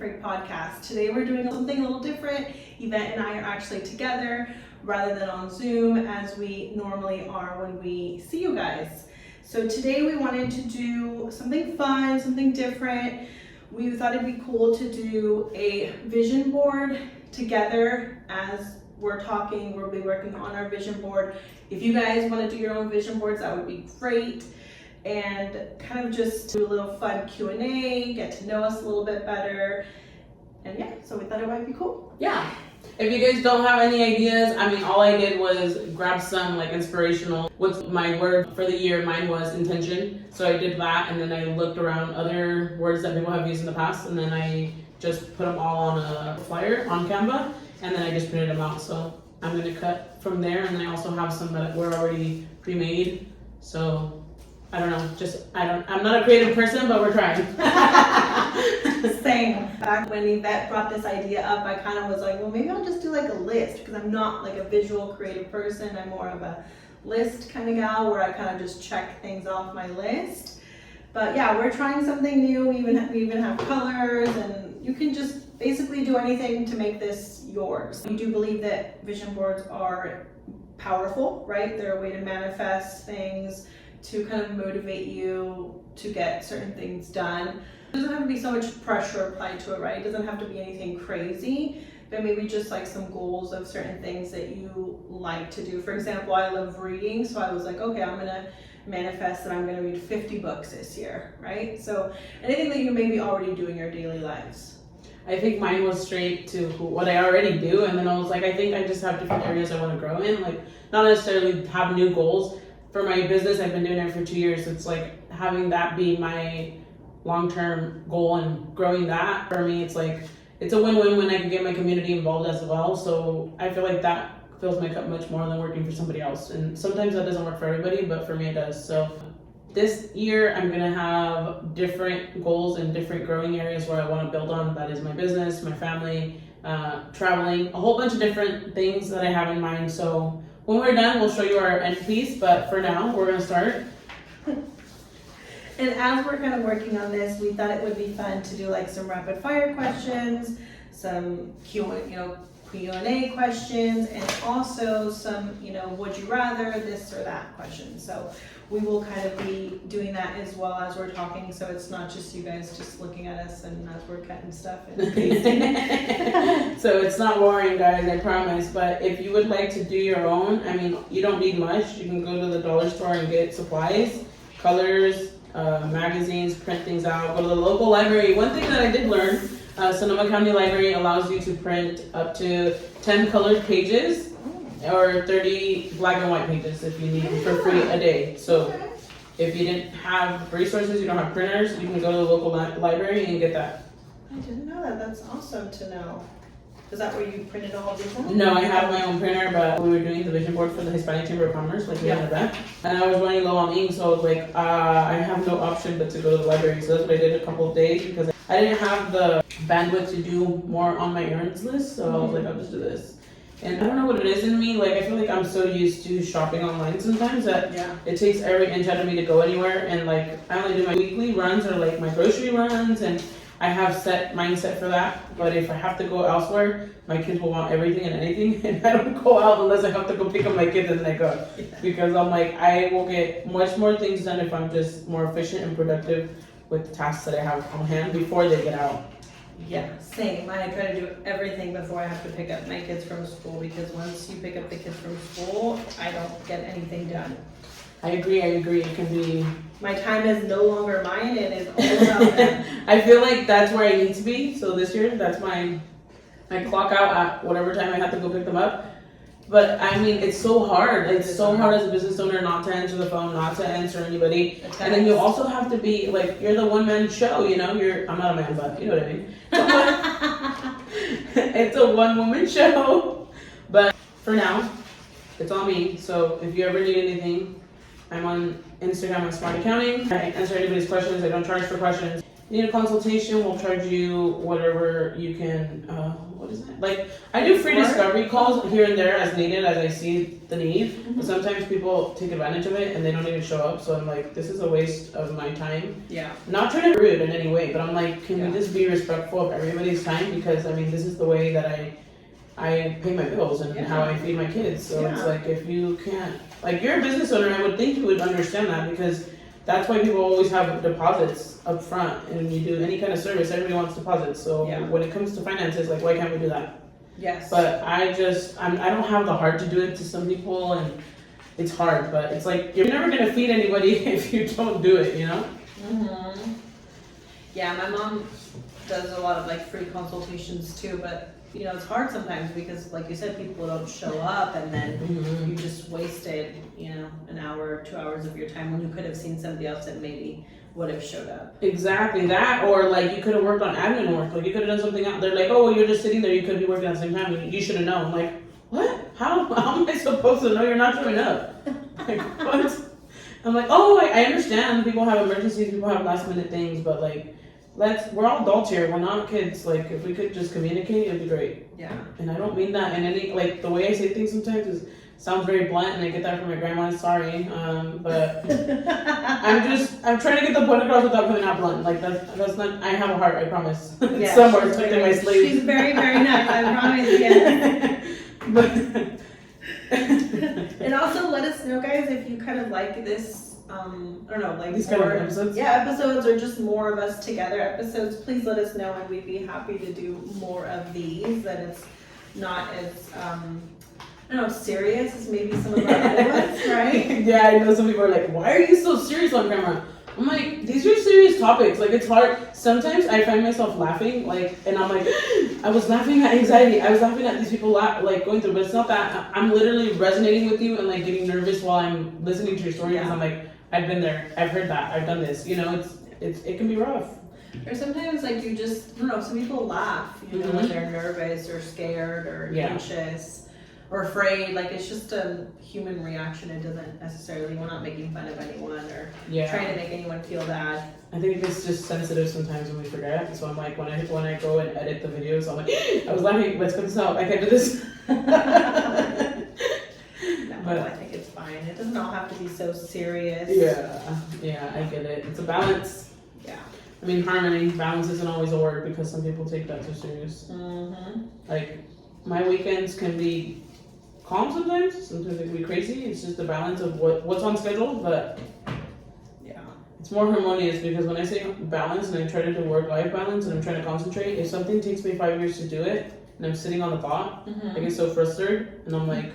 Freight podcast. Today we're doing something a little different. Yvette and I are actually together rather than on Zoom as we normally are when we see you guys. So today we wanted to do something fun, something different. We thought it'd be cool to do a vision board together as we're talking. We'll be working on our vision board. If you guys want to do your own vision boards, that would be great. And kind of just do a little fun Q&A, get to know us a little bit better. And yeah, so we thought it might be cool. Yeah. If you guys don't have any ideas, I mean, all I did was grab some like inspirational. What's my word for the year? Mine was intention. So I did that, and then I looked around other words that people have used in the past, and then I just put them all on a flyer on Canva, and then I just printed them out. So I'm gonna cut from there, and then I also have some that were already pre-made. So I don't know, I'm not a creative person, but we're trying. Same. Back when Yvette brought this idea up, I kind of was like, well, maybe I'll just do like a list, because I'm not like a visual creative person. I'm more of a list kind of gal where I kind of just check things off my list. But yeah, we're trying something new. We even have colors, and you can just basically do anything to make this yours. We do believe that vision boards are powerful, right? They're a way to manifest things, to kind of motivate you to get certain things done. It doesn't have to be so much pressure applied to it, right? It doesn't have to be anything crazy, but maybe just like some goals of certain things that you like to do. For example, I love reading, so I was like, okay, I'm gonna manifest that I'm gonna read 50 books this year, right? So anything that you maybe already do in your daily lives. I think mine was straight to what I already do, and then I was like, I think I just have different areas I want to grow in, like not necessarily have new goals. For my business, I've been doing it for 2 years. It's like having that be my long-term goal and growing that. For me, it's like, it's a win-win when I can get my community involved as well. So I feel like that fills my cup much more than working for somebody else. And sometimes that doesn't work for everybody, but for me it does. So this year, I'm gonna have different goals and different growing areas where I wanna build on. That is my business, my family, traveling, a whole bunch of different things that I have in mind. So when we're done, we'll show you our end piece, but for now, we're gonna start. And as we're kind of working on this, we thought it would be fun to do like some rapid fire questions, some Q&A questions, and also some, would you rather, this or that questions. So we will kind of be doing that as well as we're talking, so it's not just you guys just looking at us and as we're cutting stuff and pasting. So it's not boring, guys, I promise. But if you would like to do your own, I mean, you don't need much. You can go to the dollar store and get supplies, colors, magazines, print things out. Go to the local library. One thing that I did learn, Sonoma County Library allows you to print up to 10 colored pages or 30 black and white pages if you need for free a day. So if you didn't have resources, you don't have printers, you can go to the local library and get that. I didn't know that. That's awesome to know. Is that where you printed all these out? No, I have my own printer, but we were doing the vision board for the Hispanic Chamber of Commerce, like we had that. And I was running low on ink, so I was like, I have no option but to go to the library. So that's what I did a couple of days, because I didn't have the bandwidth to do more on my errands list. So I was like, I'll just do this. And I don't know what it is in me, like I feel like I'm so used to shopping online sometimes that it takes every inch out of me to go anywhere. And like I only do my weekly runs or like my grocery runs, and I have set mindset for that. But if I have to go elsewhere, my kids will want everything and anything, and I don't go out unless I have to go pick up my kids and then I go. Because I'm like, I will get much more things done if I'm just more efficient and productive with the tasks that I have on hand before they get out. Yeah, same. I try to do everything before I have to pick up my kids from school, because once you pick up the kids from school, I don't get anything done. I agree. It can be... My time is no longer mine, it is all about them. I feel like that's where I need to be. So this year, that's I clock out at whatever time I have to go pick them up. But I mean, it's so hard. It's so hard as a business owner not to answer the phone, not to answer anybody. And then you also have to be like, you're the one-man show, I'm not a man, but you know what I mean. It's a one-woman show. But for now, it's on me. So if you ever need anything, I'm on Instagram at Smart Accounting. I answer anybody's questions. I don't charge for questions. need a consultation, we'll charge you whatever you can, what is it? Like, I do free discovery calls here and there as needed, as I see the need. But sometimes people take advantage of it and they don't even show up. So I'm like, this is a waste of my time. Yeah. Not trying to be rude in any way, but I'm like, can Yeah. we just be respectful of everybody's time? Because I mean, this is the way that I pay my bills and Yeah. how I feed my kids. So it's Yeah. like, if you can't, like, you're a business owner, I would think you would understand that, because that's why people always have deposits up front. And when you do any kind of service, everybody wants deposits. So Yeah. when it comes to finances, like, why can't we do that? Yes. But I don't have the heart to do it to some people, and it's hard. But it's like, you're never gonna feed anybody if you don't do it, you know? Yeah, my mom does a lot of like free consultations too, but you know, it's hard sometimes because like you said, people don't show up and then you just wasted, you know, an hour or 2 hours of your time when you could have seen somebody else that maybe would have showed up. Exactly that, or like you could have worked on admin work, like you could have done something out. They're like, oh, well, you're just sitting there, you could be working at the same time. You should have known. I'm like, what? How am I supposed to know you're not showing up? Like, what? I'm like, oh, I understand. People have emergencies, people have last minute things, but like, we're all adults here. We're not kids. Like, if we could just communicate, it'd be great. Yeah. And I don't mean that in any, like, the way I say things sometimes sounds very blunt, and I get that from my grandma. Sorry, but I'm trying to get the point across without coming out blunt. Like, that's not. I have a heart. I promise. It's Yeah, somewhere she's tucked in my very- sleeve. She's very, very nice. I promise. Yes. But And also let us know, guys, if you kind of like this. I don't know, like these kind of episodes. Yeah, episodes or just more of us together episodes. Please let us know, and we'd be happy to do more of these. That it's not as I don't know, serious as maybe some of our other ones, right? Yeah, I know some people are like, why are you so serious on camera? I'm like, these are serious topics. Like, it's hard. Sometimes I find myself laughing, like, and I'm like, I was laughing at anxiety. I was laughing at these people like going through, but it's not that. I'm literally resonating with you and like getting nervous while I'm listening to your story, because I'm like, I've been there. I've heard that. I've done this. You know, it can be rough. Or sometimes like you just, I don't know, some people laugh, you know, when they're nervous or scared or anxious or afraid. Like, it's just a human reaction. It doesn't necessarily, we're not making fun of anyone or trying to make anyone feel bad. I think it's just sensitive sometimes when we forget. So I'm like, when I go and edit the videos, I'm like, I was laughing, let's cut this out. I can't do this. But I think it's fine. It doesn't all have to be so serious. Yeah, I get it. It's a balance. Yeah. I mean, harmony, balance isn't always a word, because some people take that too serious. Like, my weekends can be calm sometimes they can be crazy. It's just the balance of what's on schedule, but it's more harmonious, because when I say balance and I try to do work-life balance and I'm trying to concentrate, if something takes me 5 years to do it and I'm sitting on the thought, I get so frustrated, and I'm like,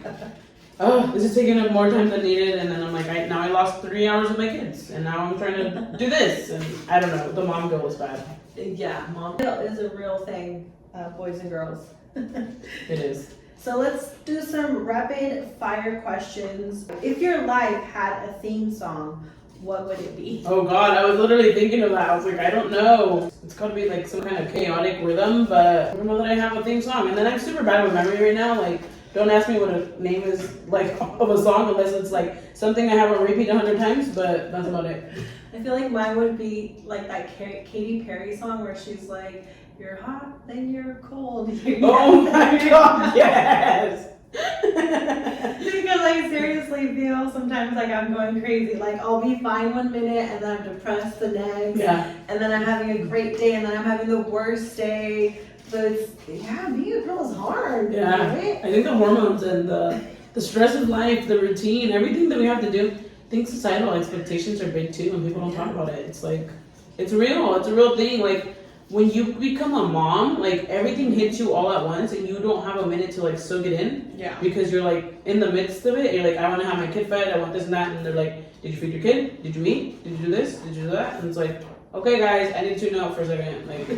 oh, this is taking up more time than needed, and then I'm like, now I lost 3 hours with my kids, and now I'm trying to do this, and I don't know, the mom guilt is bad. Yeah, mom guilt is a real thing, boys and girls. It is. So let's do some rapid fire questions. If your life had a theme song, what would it be? Oh God, I was literally thinking of that. I was like, I don't know. It's gotta be like some kind of chaotic rhythm, but I don't know that I have a theme song. And then I'm super bad with memory right now. Like, don't ask me what a name is like of a song unless it's like something I have on repeat 100 times, but that's about it. I feel like mine would be like that Katy Perry song where she's like, you're hot, then you're cold. Oh my God, yes! Because I seriously feel sometimes like I'm going crazy. Like, I'll be fine one minute and then I'm depressed the next. Yeah. And then I'm having a great day and then I'm having the worst day. So it's, being a girl is hard. Yeah. Right? I think the hormones and the stress of life, the routine, everything that we have to do, I think societal expectations are big too, and people don't talk about it. It's like, it's real. It's a real thing. Like, when you become a mom, like, everything hits you all at once and you don't have a minute to like soak it in. Yeah. Because you're like in the midst of it. You're like, I want to have my kid fed. I want this and that. And they're like, did you feed your kid? Did you eat? Did you do this? Did you do that? And it's like, okay, guys, I need to tune out for a second. Like,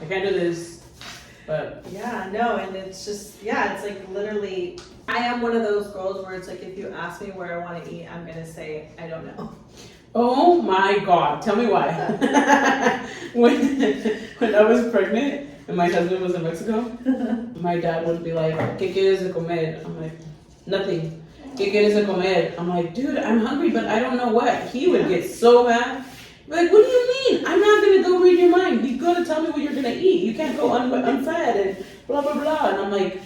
I can't do this. But yeah, no, and it's just, it's like literally, I am one of those girls where it's like, if you ask me where I want to eat, I'm going to say, I don't know. oh my God, tell me why. when I was pregnant and my husband was in Mexico, my dad would be like, ¿Qué quieres de comer? I'm like, nothing. ¿Qué quieres de comer? I'm like, dude, I'm hungry, but I don't know what. He would get so mad. Like, what do you mean? I'm not gonna go read your mind. You gotta tell me what you're gonna eat. You can't go unfed and blah blah blah. And I'm like,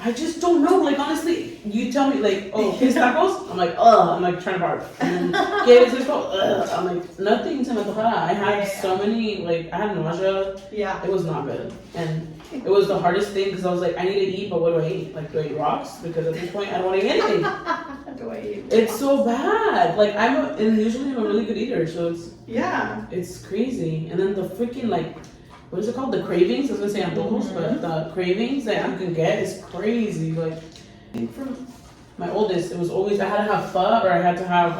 I just don't know. Like honestly, you tell me like, oh, fish tacos. I'm like, ugh. I'm like trying to barf. And then ¿quieres esto? Ugh. I'm like, nothing se me antojaba. I had so many like I had nausea. Yeah. It was not good, and it was the hardest thing because I was like, I need to eat, but what do I eat? Like, do I eat rocks? Because at this point, I don't want to eat anything. Do I eat? It's so bad. Like and usually I'm a really good eater, so it's crazy. And then the freaking like, what is it called? The cravings. I was gonna say antojos, but the cravings that you can get is crazy. Like, I think from my oldest, it was always I had to have pho or I had to have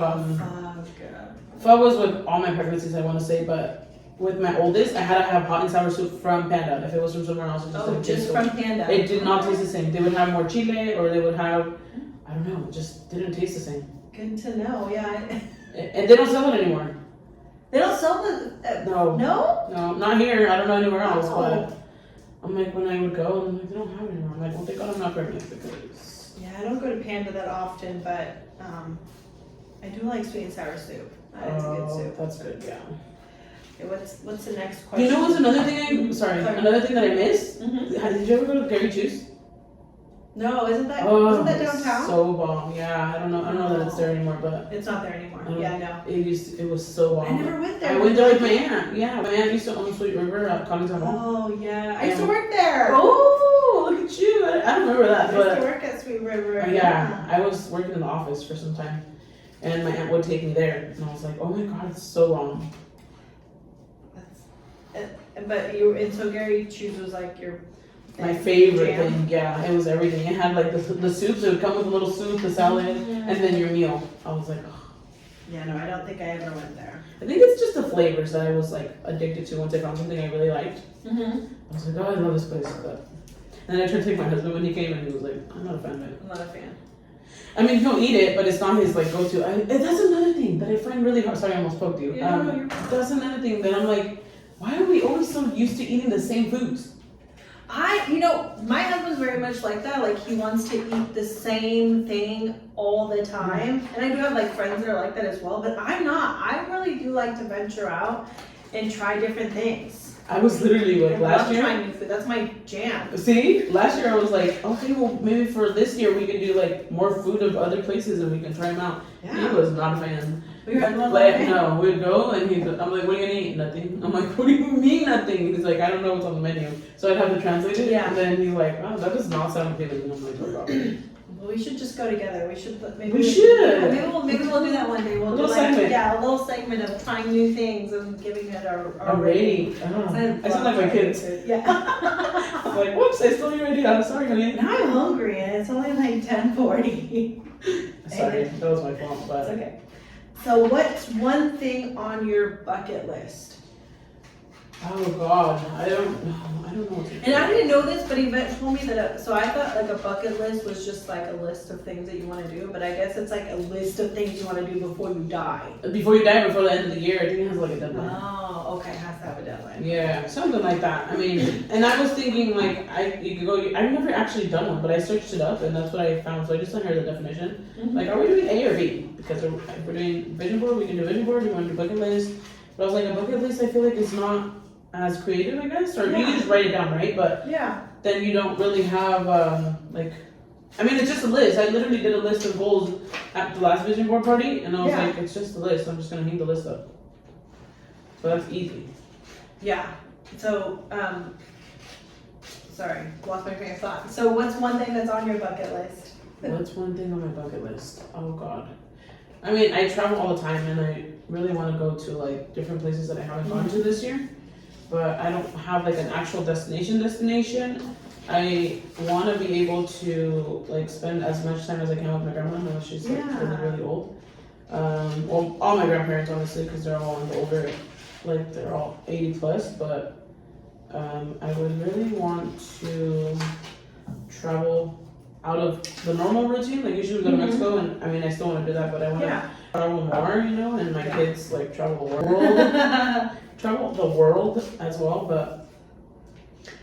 pho was with all my pregnancies, I want to say, but with my oldest, I had to have hot and sour soup from Panda. If it was from somewhere else, it just from Panda. It did not taste the same. They would have more chile, or they would have, I don't know, it just didn't taste the same. Good to know. Yeah. And they don't sell it anymore. They don't sell the. No. No. No, not here. I don't know anywhere else, Oh. but I'm like when I would go, I'm like they don't have it anymore. I'm like, well, thank God I'm not pregnant because. Yeah, I don't go to Panda that often, but I do like sweet and sour soup. It's a good soup. That's good. Yeah. Okay, what's the next question? You know what's another thing another thing that I miss? Mm-hmm. Did you ever go to Gary Chu's? No, wasn't that It's downtown? so bomb. Yeah, I don't know that it's there anymore, but It's not there anymore. Mm. No. it was so bomb. I never went there. I went there with my aunt. Yeah, my aunt used to own Sweet River at Connington Hall. Oh yeah, I used to work there. Oh, look at you! I don't remember that, I used to but work at Sweet River. yeah, I was working in the office for some time, and my aunt would take me there, and I was like, oh my God, it's so bomb. And so Gary Chu's was like your My favorite jam. thing, yeah, it was everything. It had like the soups. It would come with a little soup, the salad, and then your meal. I was like, oh. Yeah, no, I don't think I ever went there. I think it's just the flavors that I was like addicted to once I found something I really liked. Mm-hmm. I was like, oh, I love this place. But and then I tried to take my husband when he came, and he was like, I'm not a fan of it. I'm not a fan. I mean, he'll eat it, but it's not his like go-to. That's another thing that I find really hard. Sorry, I almost poked you. Yeah, no, you're fine. That's another thing that I'm like, why are we always so used to eating the same foods? My husband's very much like that. Like he wants to eat the same thing all the time. And I do have like friends that are like that as well, but I'm not. I really do like to venture out and try different things. I was literally like I last love year. trying new food. That's my jam. See, last year I was like, okay, well maybe for this year we can do like more food of other places and we can try them out. He was not a fan. We were Like, no, we'd go and I'm like, what are you gonna eat? Nothing. I'm like, what do you mean nothing? He's like, I don't know what's on the menu. So I'd have to translate it. Yeah. And then he's like, oh, that does not sound appealing. And I'm like, oh God. Well, we should just go together. We should. We should. Yeah, maybe we'll do that one day. We'll A do little like segment. a little segment of trying new things and giving it our Already. I don't know. I sound like my kids. Yeah. I'm like, whoops, I stole your idea. I'm sorry, honey. Now I'm hungry and it's only like 10:40. Sorry, that was my fault. It's But okay. So what's one thing on your bucket list? oh God, I don't know what to do. And I didn't know this, but Yvette told me that. So I thought like a bucket list was just like a list of things that you want to do, but I guess it's like a list of things you want to do before you die. Before you die, before the end of the year, I think it has like a deadline. Oh, okay, has to have a deadline. Yeah, something like that. I mean, and I was thinking like you could go. I've never actually done one, but I searched it up and that's what I found. So I just sent her the definition. Mhm. Like, are we doing A or B? Because if we're doing vision board, we can do vision board. We want to do bucket list. But I was like, a bucket list, I feel like it's not as creative, I guess. Or you can just write it down, right? But Yeah. then you don't really have like. I mean, it's just a list. I literally did a list of goals at the last vision board party, and I was Yeah. like, it's just a list. I'm just gonna hang the list up. So that's easy. Yeah. So, sorry, lost my train of thought. So what's one thing that's on your bucket list? What's one thing on my bucket list? Oh God. I mean, I travel all the time and I really want to go to like different places that I haven't gone to this year. But I don't have like an actual destination. I want to be able to like spend as much time as I can with my grandma now she's like Yeah. really old. Well, all my grandparents honestly because they're all older, like they're all 80 plus. But I would really want to travel out of the normal routine. Like usually we go to Mexico, and I mean I still want to do that, but I want to Yeah. travel more, you know. And my Yeah. kids like travel the world, travel the world as well. But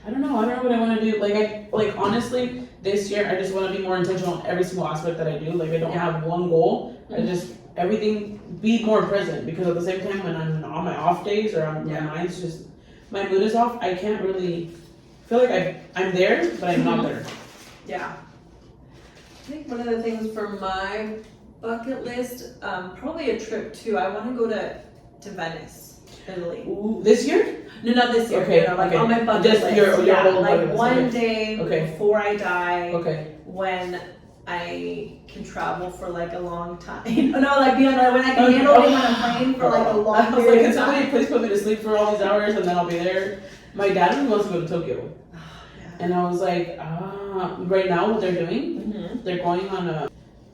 I don't know what I want to do. Like honestly, this year I just want to be more intentional in every single aspect that I do. Like I don't Yeah. have one goal. I everything, be more present, because at the same time when I'm on my off days or my mind's just, my mood is off, I can't really feel like I'm there, but I'm not there. Yeah. I think one of the things for my bucket list, probably a trip too. I want to go to Venice, Italy. Ooh, this year? No, not this year. Okay, No, like okay. on my bucket Just list. your whole like bucket list, one okay. day Okay. before I die, Okay. when I can travel for like a long time. No, like when I can handle being on a plane for like a long I was like, period can of time. somebody please put me to sleep for all these hours and then I'll be there? My dad really wants to go to Tokyo. And I was like, right now what they're doing, Mm-hmm. they're going on a,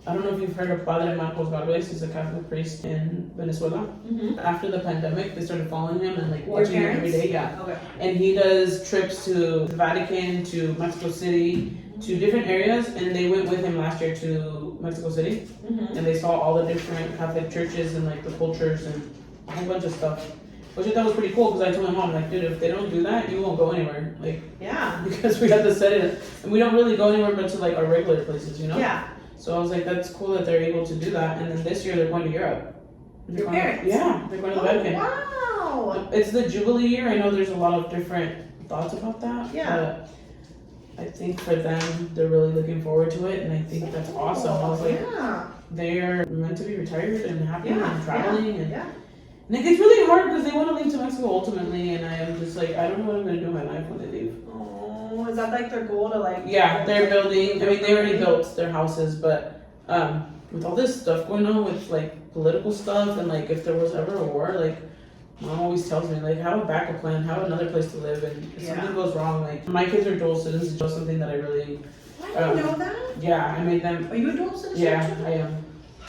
I don't know if you've heard of Padre Marcos Galvez, he's a Catholic priest in Venezuela. Mm-hmm. After the pandemic, they started following him and like Your watching him parents? every day, yeah. Okay. And he does trips to the Vatican, to Mexico City, to different areas, and they went with him last year to Mexico City, Mm-hmm. and they saw all the different Catholic churches and like the cultures and a whole bunch of stuff. Which I thought was pretty cool, because I told my mom, like, dude, if they don't do that, you won't go anywhere. Like, Yeah. because we have to set it, and we don't really go anywhere but to like our regular places, you know? Yeah. So I was like, that's cool that they're able to do that. And then this year they're going to Europe. They're Your going to- parents? yeah, they're going to the Vatican. Wow. It's the Jubilee year. I know there's a lot of different thoughts about that. Yeah. But I think for them, they're really looking forward to it, and I think that's awesome. I was like, Yeah. they're meant to be retired and happy Yeah, and traveling, and Yeah. it gets really hard because they want to leave to Mexico ultimately, and I am just like, I don't know what I'm gonna do in my life when they leave. Oh, is that like their goal to like? Yeah, they're building. I mean, they already built their houses, but with all this stuff going on with like political stuff, and like if there was ever a war, like mom always tells me, like, have a backup plan, have another place to live, and if Yeah. something goes wrong, like my kids are dual citizens, it's just something that I really, I didn't know that. yeah, I made them. Are you a dual citizen? Yeah, I am.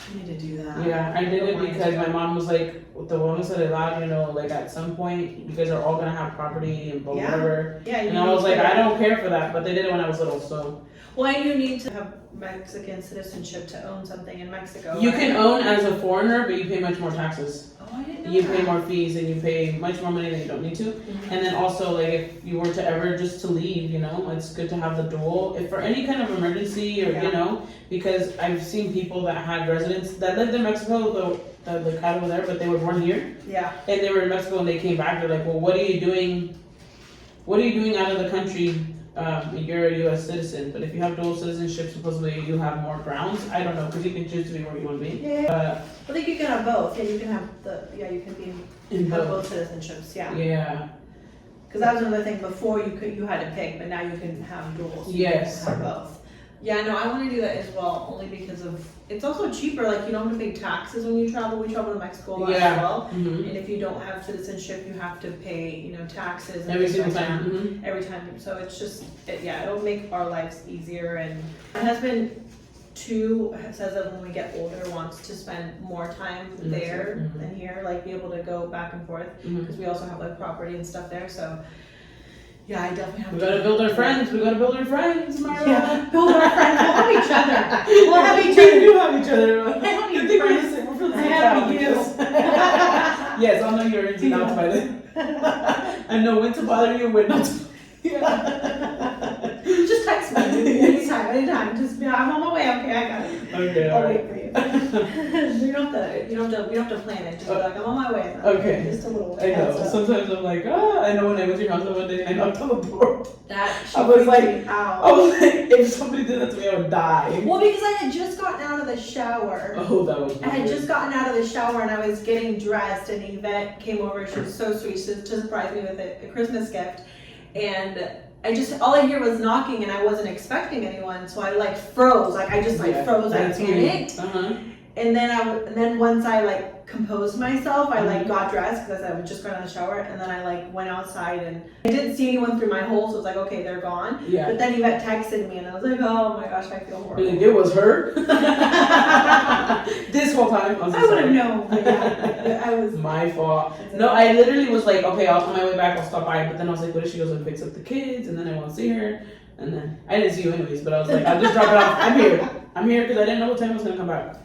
I need to do that. Yeah, I did it Mine because too. my mom was like, the bonus of edad, you know, like at some point you guys are all gonna have property and blah, Yeah. whatever. Yeah. And I was like, I don't care for that, but they did it when I was little, so. Well, and you need to have Mexican citizenship to own something in Mexico. You right? can own as a foreigner, but you pay much more taxes. Oh, I didn't know You that. pay more fees and you pay much more money than you don't need to. Mhm. And then also, like, if you were to ever just to leave, you know, it's good to have the dual, if for any kind of emergency or, Yeah. you know, because I've seen people that had residents that lived in Mexico, that like had over there, but they were born here, Yeah. and they were in Mexico and they came back, they're like, well, what are you doing out of the country? You're a U.S. citizen, but if you have dual citizenship, supposedly you have more grounds. I don't know, because you can choose to be where you want to be. Yeah. I think you can have both. Yeah, you can have you can be In have both. both citizenships. Yeah. Yeah. Because that was another thing before you had to pick, but now you can have dual. So Yes. You can have both. Yeah, no, I want to do that as well, only because of it's also cheaper. Like you don't have to pay taxes when you travel. We travel to Mexico a lot Yeah. as well, hmm and if you don't have citizenship, you have to pay taxes and Every things single like time. that. hmm Every time. So it's just it'll make our lives easier. And my husband too says that when we get older, wants to spend more time Mhm. there Mhm. than here, like be able to go back and forth hmm because we also have like property and stuff there. So yeah, I definitely have We to gotta build our friends. We gotta build our friends, Mara. Yeah, build our friends. We'll have each other. We'll have each We other. do have each other. I have You you think we're friends. the same? We're from the I same have town. you. Yes. Yes, I'll know your ins and outs by then. I know when to bother you, when not to. Just text me anytime. Just I'm on my way. Okay, I got it. Okay, I'll alright. wait for you. You don't have to plan it. Just be like I'm on my way. Okay. Just a little. I know. heads up. Sometimes I'm like, I know when I went to your house the one day, I knocked on the door. That I was freaked like- me out. I was like, if somebody did that to me, I would die. Well, because I had just gotten out of the shower. Oh, that was. I had weird. just gotten out of the shower and I was getting dressed, and Yvette came over. She was so sweet. She to surprise me with a Christmas gift, and all I hear was knocking, and I wasn't expecting anyone, so I like froze. Like I just Yeah, froze. I that's panicked, Uh-huh. and then once I like composed myself, I like got dressed because I was just going out of the shower, and then I like went outside and I didn't see anyone through my hole, so I was like, okay, they're gone. Yeah. But then Yvette texted me, and I was like, oh my gosh, I feel horrible. Really, it was her. This whole time, I'm so I would have sorry. known, but yeah, I was. My fault. No, I literally was like, okay, on my way back, I'll stop by. But then I was like, what if she goes and picks up the kids, and then I won't see her? And then I didn't see you anyways, but I was like, I'll just drop it off. I'm here because I didn't know what time I was gonna come back.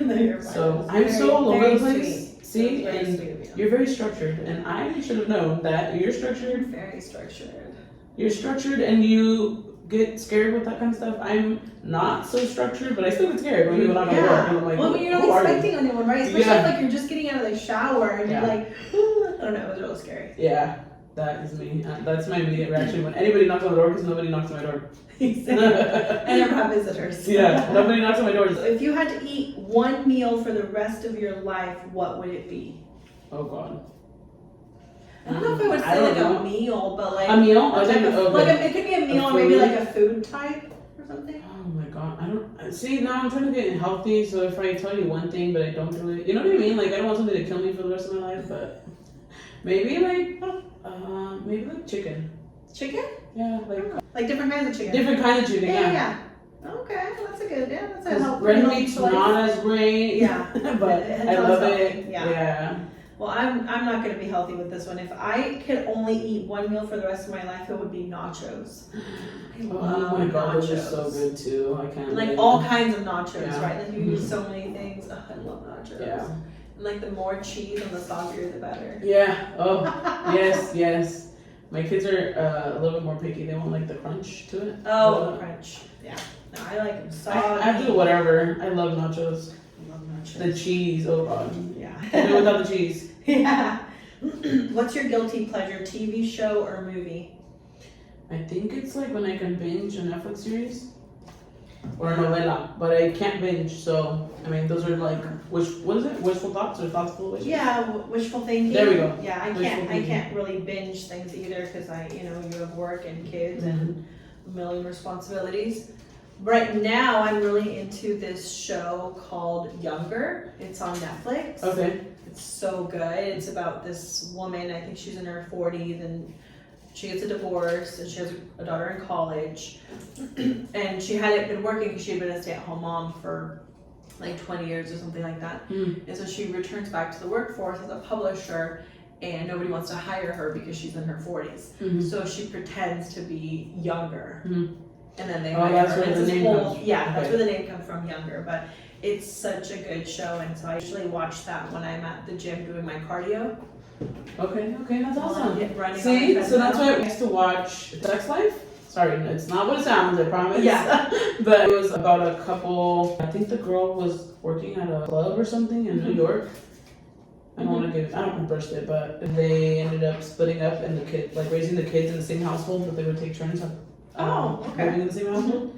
No, you're fine. So It's I'm so all over the very place. sweet. See, It's very and sweet of you. you're very structured, and I should have known that you're structured. Very structured. You're structured, and you get scared with that kind of stuff. I'm not so structured, but I still get scared when people knock on the door. Yeah. And I'm like, Well, when you're who not are you? expecting anyone, right? Especially Yeah. if like you're just getting out of the shower and Yeah. you're like, I don't know, it was really scary. Yeah, that is me. That's my immediate reaction when anybody knocks on the door, because nobody knocks on my door. I never have visitors. Yeah, nobody knocks on my door. If you had to eat one meal for the rest of your life, what would it be? Oh God. I don't know if I would I say don't like know. a meal, but like A meal? a type of, Okay. like it could be a meal or maybe food? like a food type or something. Oh my God, I don't see now. I'm trying to get healthy, so if I tell you one thing but I don't do it, you know what I mean? Like I don't want something to kill me for the rest of my life, but maybe like chicken. Chicken? Yeah, Like different kinds of chicken. different kind of chicken. Yeah. Okay, that's a good. Yeah, that's a Because healthy. red healthy meat's choice. not as great. Yeah. but It I love sounds it. healthy, yeah. Yeah. Well, I'm not gonna be healthy with this one. If I could only eat one meal for the rest of my life, it would be nachos. I love Oh my God, nachos. those are so good too. I can't. Like wait. all kinds of nachos, Yeah. right? Like you can do Mhm. so many things. Ugh, I love nachos. Yeah. And like the more cheese and the soggier, the better. Yeah. Oh, yes. My kids are a little bit more picky. They want like the crunch to it. Oh, the crunch. Yeah. No, I like them soggy. I do whatever. I love nachos. I love nachos. The cheese. Oh God. Yeah. I do without the cheese. Yeah. What's your guilty pleasure TV show or movie? I think it's like when I can binge a Netflix series or a novela, but I can't binge. So I mean, those are like what is it? Wishful thoughts or thoughtful wishes? Yeah, wishful thinking. There we go. Yeah, I Wishful can't. I thinking. can't really binge things either because you have work and kids and a million responsibilities. Right now, I'm really into this show called Younger. It's on Netflix. Okay. It's so good. It's about this woman. I think she's in her 40s and she gets a divorce and she has a daughter in college. And she hadn't been working because she had been a stay-at-home mom for like 20 years or something like that. And so she returns back to the workforce as a publisher and nobody wants to hire her because she's in her 40s. Mhm. So she pretends to be younger. Mhm. And then they Oh, hire that's her. where It's the this name whole- comes. Yeah, that's Okay. where the name comes from, Younger. But it's such a good show, and so I usually watch that when I'm at the gym doing my cardio. Okay, that's While I'm awesome. running on See, the so that's treadmill. why I used to watch Sex Life. Sorry, it's not what it sounds, I promise. Yeah. But it was about a couple, I think the girl was working at a club or something in New York. I don't want to burst it, but they ended up splitting up and the kid, like raising the kids in the same household, but they would take turns Oh, okay. living in the same household.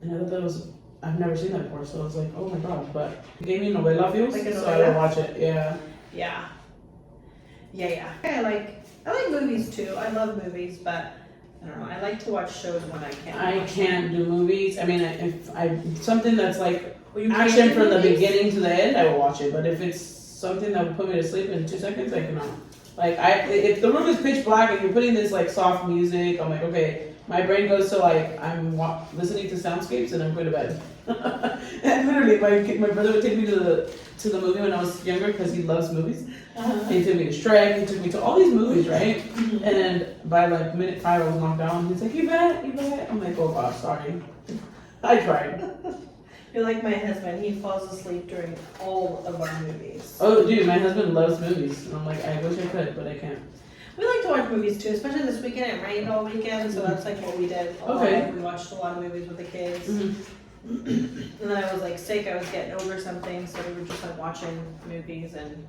And I thought that was, I've never seen that before, so I was like, oh my God, but it gave me novela feels, Like a so I novela? would watch it, yeah. Yeah. I like movies too. I love movies, but I don't know. I like to watch shows when I can. I can't do movies. I mean, if I something that's like Well, you can't action do from the movies? beginning to the end, I will watch it. But if it's something that would put me to sleep in 2 seconds, I cannot. Like if the room is pitch black and you're putting this like soft music, I'm like, okay, my brain goes to like I'm listening to soundscapes and I'm going to bed. And literally, my brother would take me to the movie when I was younger because he loves movies. He took me to Shrek. He took me to all these movies, right? And then by like minute 5, I was knocked down. He's like, "You bet." I'm like, "Oh gosh, sorry." I tried. You're like my husband. He falls asleep during all of our movies. Oh, dude, my husband loves movies, and I'm like, I wish I could, but I can't. We like to watch movies too, especially this weekend. It rained all weekend, so that's like what we did. Okay. We watched a lot of movies with the kids. Mhm. And then I was like sick. I was getting over something, so we were just like watching movies and.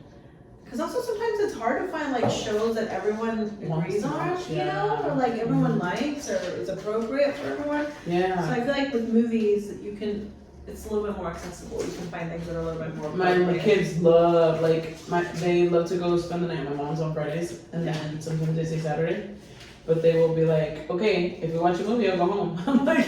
Because also sometimes it's hard to find like shows that everyone Wants agrees to on, watch, you know, yeah. or like everyone likes or is appropriate for everyone. So Yeah. I feel like with movies, it's a little bit more accessible. You can find things that are a little bit more My appropriate. kids love they love to go spend the night at my mom's on Fridays, and then sometimes they say Saturday, but they will be like, okay, if we watch a movie, I'll go home. I'm like,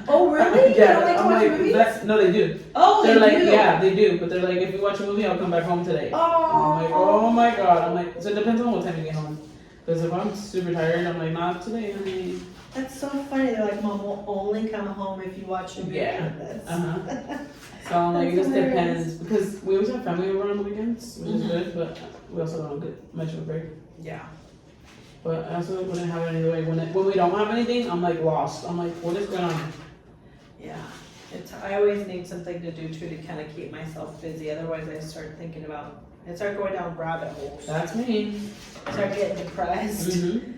Oh really? yeah, You don't like to I'm watch like, movies? no, they do. Oh, They're they like, do. yeah, they do, but they're like, if we watch a movie, I'll come back home today. Oh. I'm like, oh my God. I'm like, so it depends on what time you get home. Because if I'm super tired, I'm like, not today, honey. That's so funny. They're like, Mom will only come home if you watch a movie Yeah. with this. Uh-huh. So I'm like, it That's just hilarious. depends. Because we always have family over on the weekends, which is Mhm. good, but we also don't get much of a break. Yeah. But I also wouldn't have it anyway. When we don't have anything, I'm like lost. I'm like, what is going on? Yeah. I always need something to do too to kind of keep myself busy. Otherwise, I start going down rabbit holes. That's me. I start getting depressed. Mm-hmm.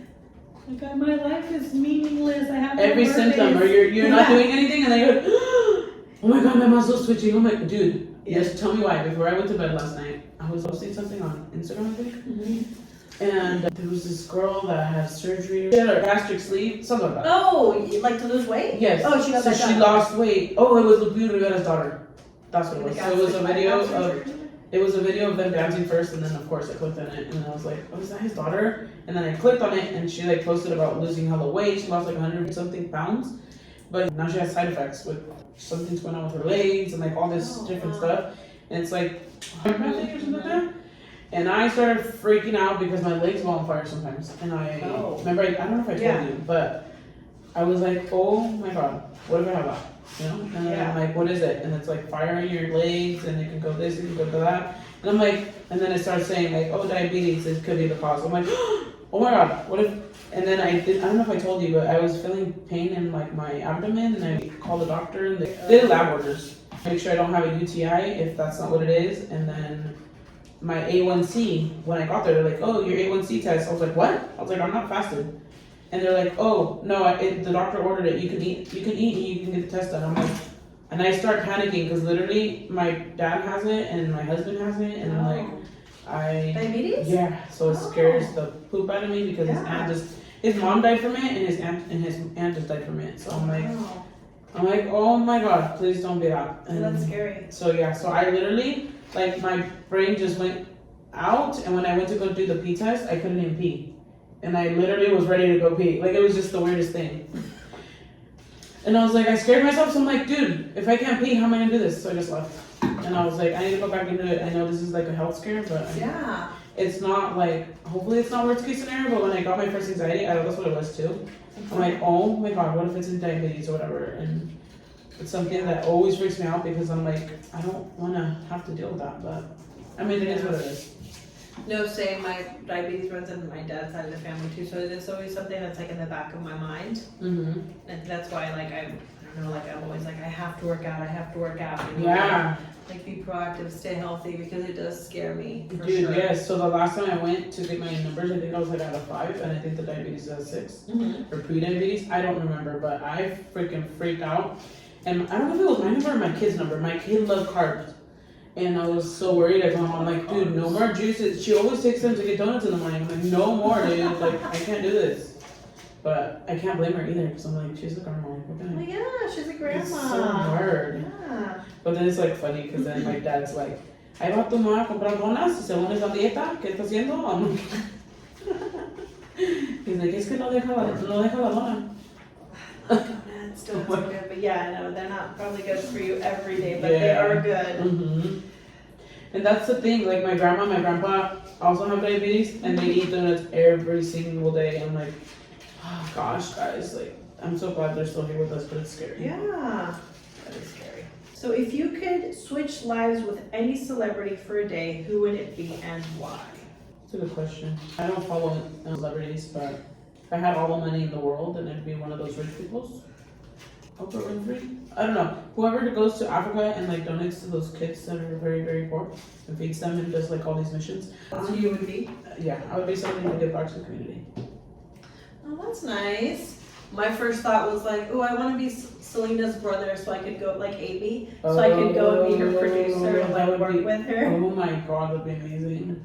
Like, my life is meaningless. I have no Every purpose. symptom, or you're not doing anything, and then you're like, oh my god, my muscle's twitching. I'm like, dude, just tell me why. Before I went to bed last night, I was posting something on Instagram, I think. Mm-hmm. And there was this girl that had surgery. She had her gastric sleeve, something like that. Oh, you like to lose weight? Yes. Oh, she got so that she done. lost weight. Oh, it was Lupita Rivera's daughter. That's what it was. The So it was a video gastric of surgery? it was a video of them dancing first, and then of course I clicked on it, and then I was like, oh, is that his daughter? And then I clicked on it, and she like posted about losing hella weight. She lost like 100 something pounds, but now she has side effects with something's going on with her legs and like all this different stuff. And it's like, I think or something like that. And I started freaking out because my legs go on fire sometimes. And I remember, I don't know if I told you, but I was like, oh my god, what if I have that? You know? And then I'm like, what is it? And it's like fire in your legs, and it can go this, it can go that. And I'm like, and then it starts saying like, oh, diabetes, this could be the cause. I'm like, oh my god, what if? And then I don't know if I told you, but I was feeling pain in like my abdomen, and I called the doctor, and they did lab orders. Make sure I don't have a UTI if that's not what it is. And then my A1C, when I got there, they're like, oh, your A1C test. I was like, what? I was like, I'm not fasted. And they're like, oh, no, the doctor ordered it. You can eat, and you can get the test done. I'm like, and I start panicking because literally my dad has it and my husband has it, and I'm like, diabetes? Yeah, so it scares the poop out of me because his mom died from it, and his aunt just died from it. So I'm like, oh my god, please don't be that. And that's scary. So so I literally, like, my brain just went out, and when I went to go do the pee test, I couldn't even pee. And I literally was ready to go pee. Like, it was just the weirdest thing. And I was like, I scared myself, so I'm like, dude, if I can't pee, how am I gonna do this? So I just left. And I was like, I need to go back and do it. I know this is like a health scare, but it's not like, hopefully it's not worst case scenario, but when I got my first anxiety, that's what it was too. I'm like, oh my god, what if it's in diabetes or whatever? And it's something that always freaks me out because I'm like, I don't wanna have to deal with that, but I mean, it is what it is. No, same. My diabetes runs in my dad's side of the family too, so it's always something that's like in the back of my mind. Mm-hmm. And that's why, like, I don't know, like, I'm always like, I have to work out. You know? Yeah. Like, be proactive, stay healthy, because it does scare me. For Dude, sure. yes. So the last time I went to get my numbers, I think I was like at a 5, and I think the diabetes is at 6. Mm-hmm. Or pre-diabetes. I don't remember, but I freaking freaked out. And I don't know if it was my number or my kid's number. My kid loved carbs. And I was so worried. I told mom, I'm like, dude, no more juices. She always takes them to get donuts in the morning. I'm like, no more, dude. Like, I can't do this. But I can't blame her either, because I'm like, she's a grandma. Oh, yeah, she's a grandma. It's so hard. Yeah. But then it's like funny, because then my dad's like, ahí va tu mamá a comprar donas, y según esa dieta, ¿qué está haciendo? I'm like, he's like, es que no deja la dona. Donuts are good, but yeah, no, they're not probably good for you every day, but they are good. Mm-hmm. And that's the thing, like my grandma, my grandpa also have diabetes, and they eat donuts every single day. I'm like, oh gosh, guys, like, I'm so glad they're still here with us, but it's scary. Yeah, that is scary. So if you could switch lives with any celebrity for a day, who would it be and why? That's a good question. I don't follow celebrities, but if I had all the money in the world, then it'd be one of those rich people's. Oprah Winfrey? I don't know. Whoever goes to Africa and like donates to those kids that are very, very poor and feeds them and does like all these missions. That's who you would be? Yeah, I would be something to give back to the community. Oh, that's nice. My first thought was like, oh, I want to be Selena's brother so I could go, like AB, so I could go and be her producer and like work with her. Oh my god, that'd be amazing.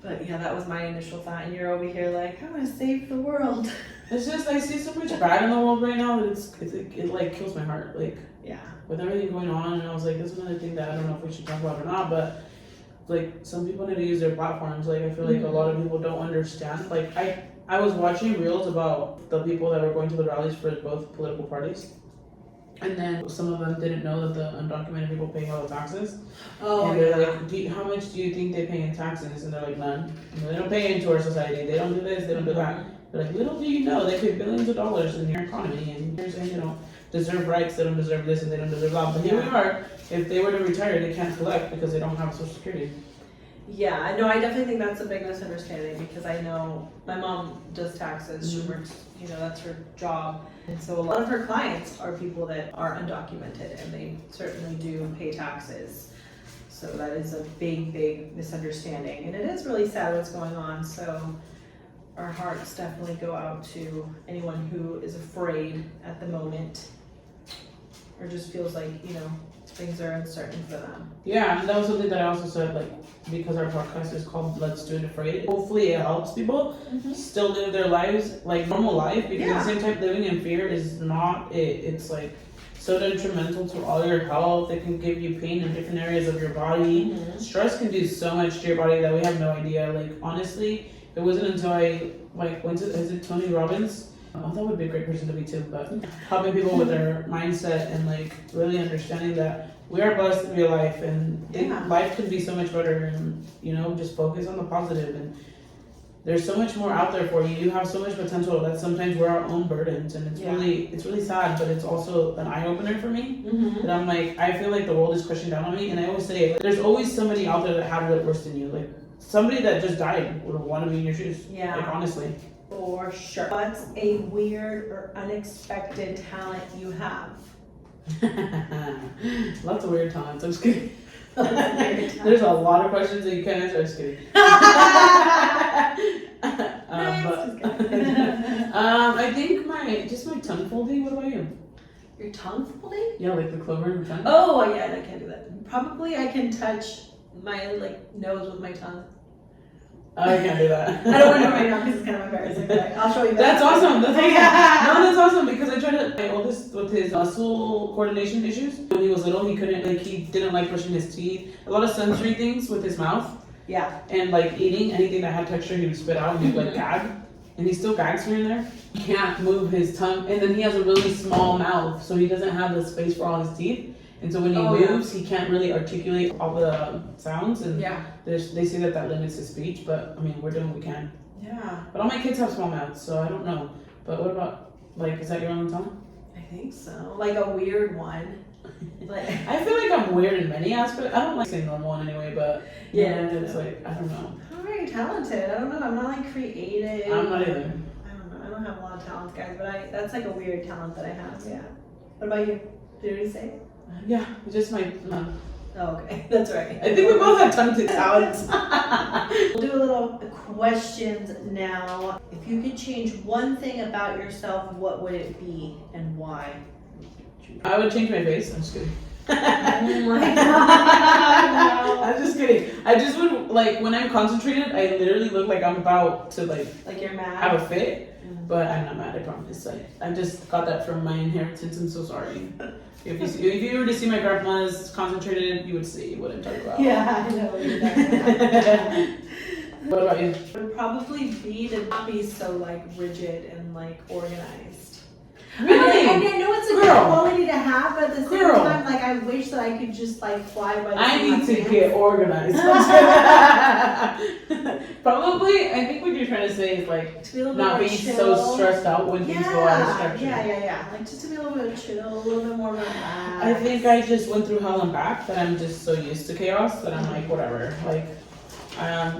But yeah, that was my initial thought, and you're over here like, I want to save the world. It's just, I see so much bad in the world right now that it like kills my heart. Like, Yeah. with everything going on, and I was like, this is another thing that I don't know if we should talk about or not, but like, some people need to use their platforms. Like, I feel like a lot of people don't understand. Like, I was watching reels about the people that were going to the rallies for both political parties. And then some of them didn't know that the undocumented people pay all the taxes. Oh, and they're like, how much do you think they pay in taxes? And they're like, none. You know, they don't pay into our society. They don't do this, they don't do that. They're like, little do you know, they pay billions of dollars in your economy, and you're saying, you know, deserve rights, they don't deserve this, and they don't deserve that. But here we are, if they were to retire, they can't collect because they don't have Social Security. Yeah, I know. I definitely think that's a big misunderstanding because I know my mom does taxes. She works, you know, that's her job. And so a lot of her clients are people that are undocumented and they certainly do pay taxes. So that is a big, big misunderstanding. And it is really sad what's going on. So our hearts definitely go out to anyone who is afraid at the moment, or just feels like, you know, things are uncertain for them. Yeah, and that was something that I also said, like, because our podcast is called Let's Do It Afraid. Hopefully it helps people still live their lives, like normal life, because at the same time living in fear is not it. It's like so detrimental to all your health. It can give you pain in different areas of your body. Stress can do so much to your body that we have no idea. Like, honestly, it wasn't until I like went to, is it Tony Robbins? Oh, that would be a great person to be too, but helping people with their mindset and like really understanding that we are blessed to be alive, and life can be so much better, and you know, just focus on the positive, and there's so much more out there for you. You have so much potential that sometimes we're our own burdens, and it's really sad, but it's also an eye opener for me. That I'm like, I feel like the world is crushing down on me, and I always say, like, there's always somebody out there that had it worse than you. Like somebody that just died would want to be in your shoes. Yeah. Like, honestly. For sure. What's a weird or unexpected talent you have? Lots of weird talents. I'm just kidding. There's a lot of questions that you can't answer. I'm just kidding. I think my tongue folding. What about you? Your tongue folding? Yeah, like the clover in the tongue. Oh yeah, I can't do that. Probably I can touch my like nose with my tongue. I can't do that. I don't want to know right now because it's kind of embarrassing. But I'll show you. That's awesome. That's awesome. No, that's awesome because I tried to. My oldest with his muscle coordination issues. When he was little, he didn't like brushing his teeth. A lot of sensory things with his mouth. Yeah. And like eating anything that had texture, he would spit out and he'd like gag. And he still gags here and there. He can't move his tongue, and then he has a really small mouth, so he doesn't have the space for all his teeth. And so when he moves, he can't really articulate all the sounds, and they say that limits his speech, but I mean, we're doing what we can. Yeah. But all my kids have small mouths, so I don't know. But what about, like, is that your own tongue? I think so. Like a weird one. Like I feel like I'm weird in many aspects. I don't like saying normal one anyway, but it's like, I don't know. I'm very talented. I don't know. I'm not like creative. I'm not either. I don't know. I don't have a lot of talents, guys, but that's like a weird talent that I have. Yeah. What about you? Did you already say it? Yeah, just my Oh, okay. That's right. I think we both have tongue talents. We'll do a little questions now. If you could change one thing about yourself, what would it be and why? I would change my face. I'm just kidding. Oh my God. No. I'm just kidding. I just would, like, when I'm concentrated, I literally look like I'm about to like you're mad, have a fit. But I'm not mad, I promise. I just got that from my inheritance. I'm so sorry. If you were to see my grandma's concentrated, you would see what I'm talking about. Yeah, I know what you're talking about. What about you? It would probably be to not be so like rigid and like organized. Really? I know it's a good quality to have, but at the same time, like I wish that I could just like fly by the I need to get organized. Probably, I think what you're trying to say is like to be a little not being chill. So stressed out when things go out of structure. Yeah. Like just to be a little bit chill, a little bit more relaxed. I think I just went through hell and back that I'm just so used to chaos that I'm like whatever. Like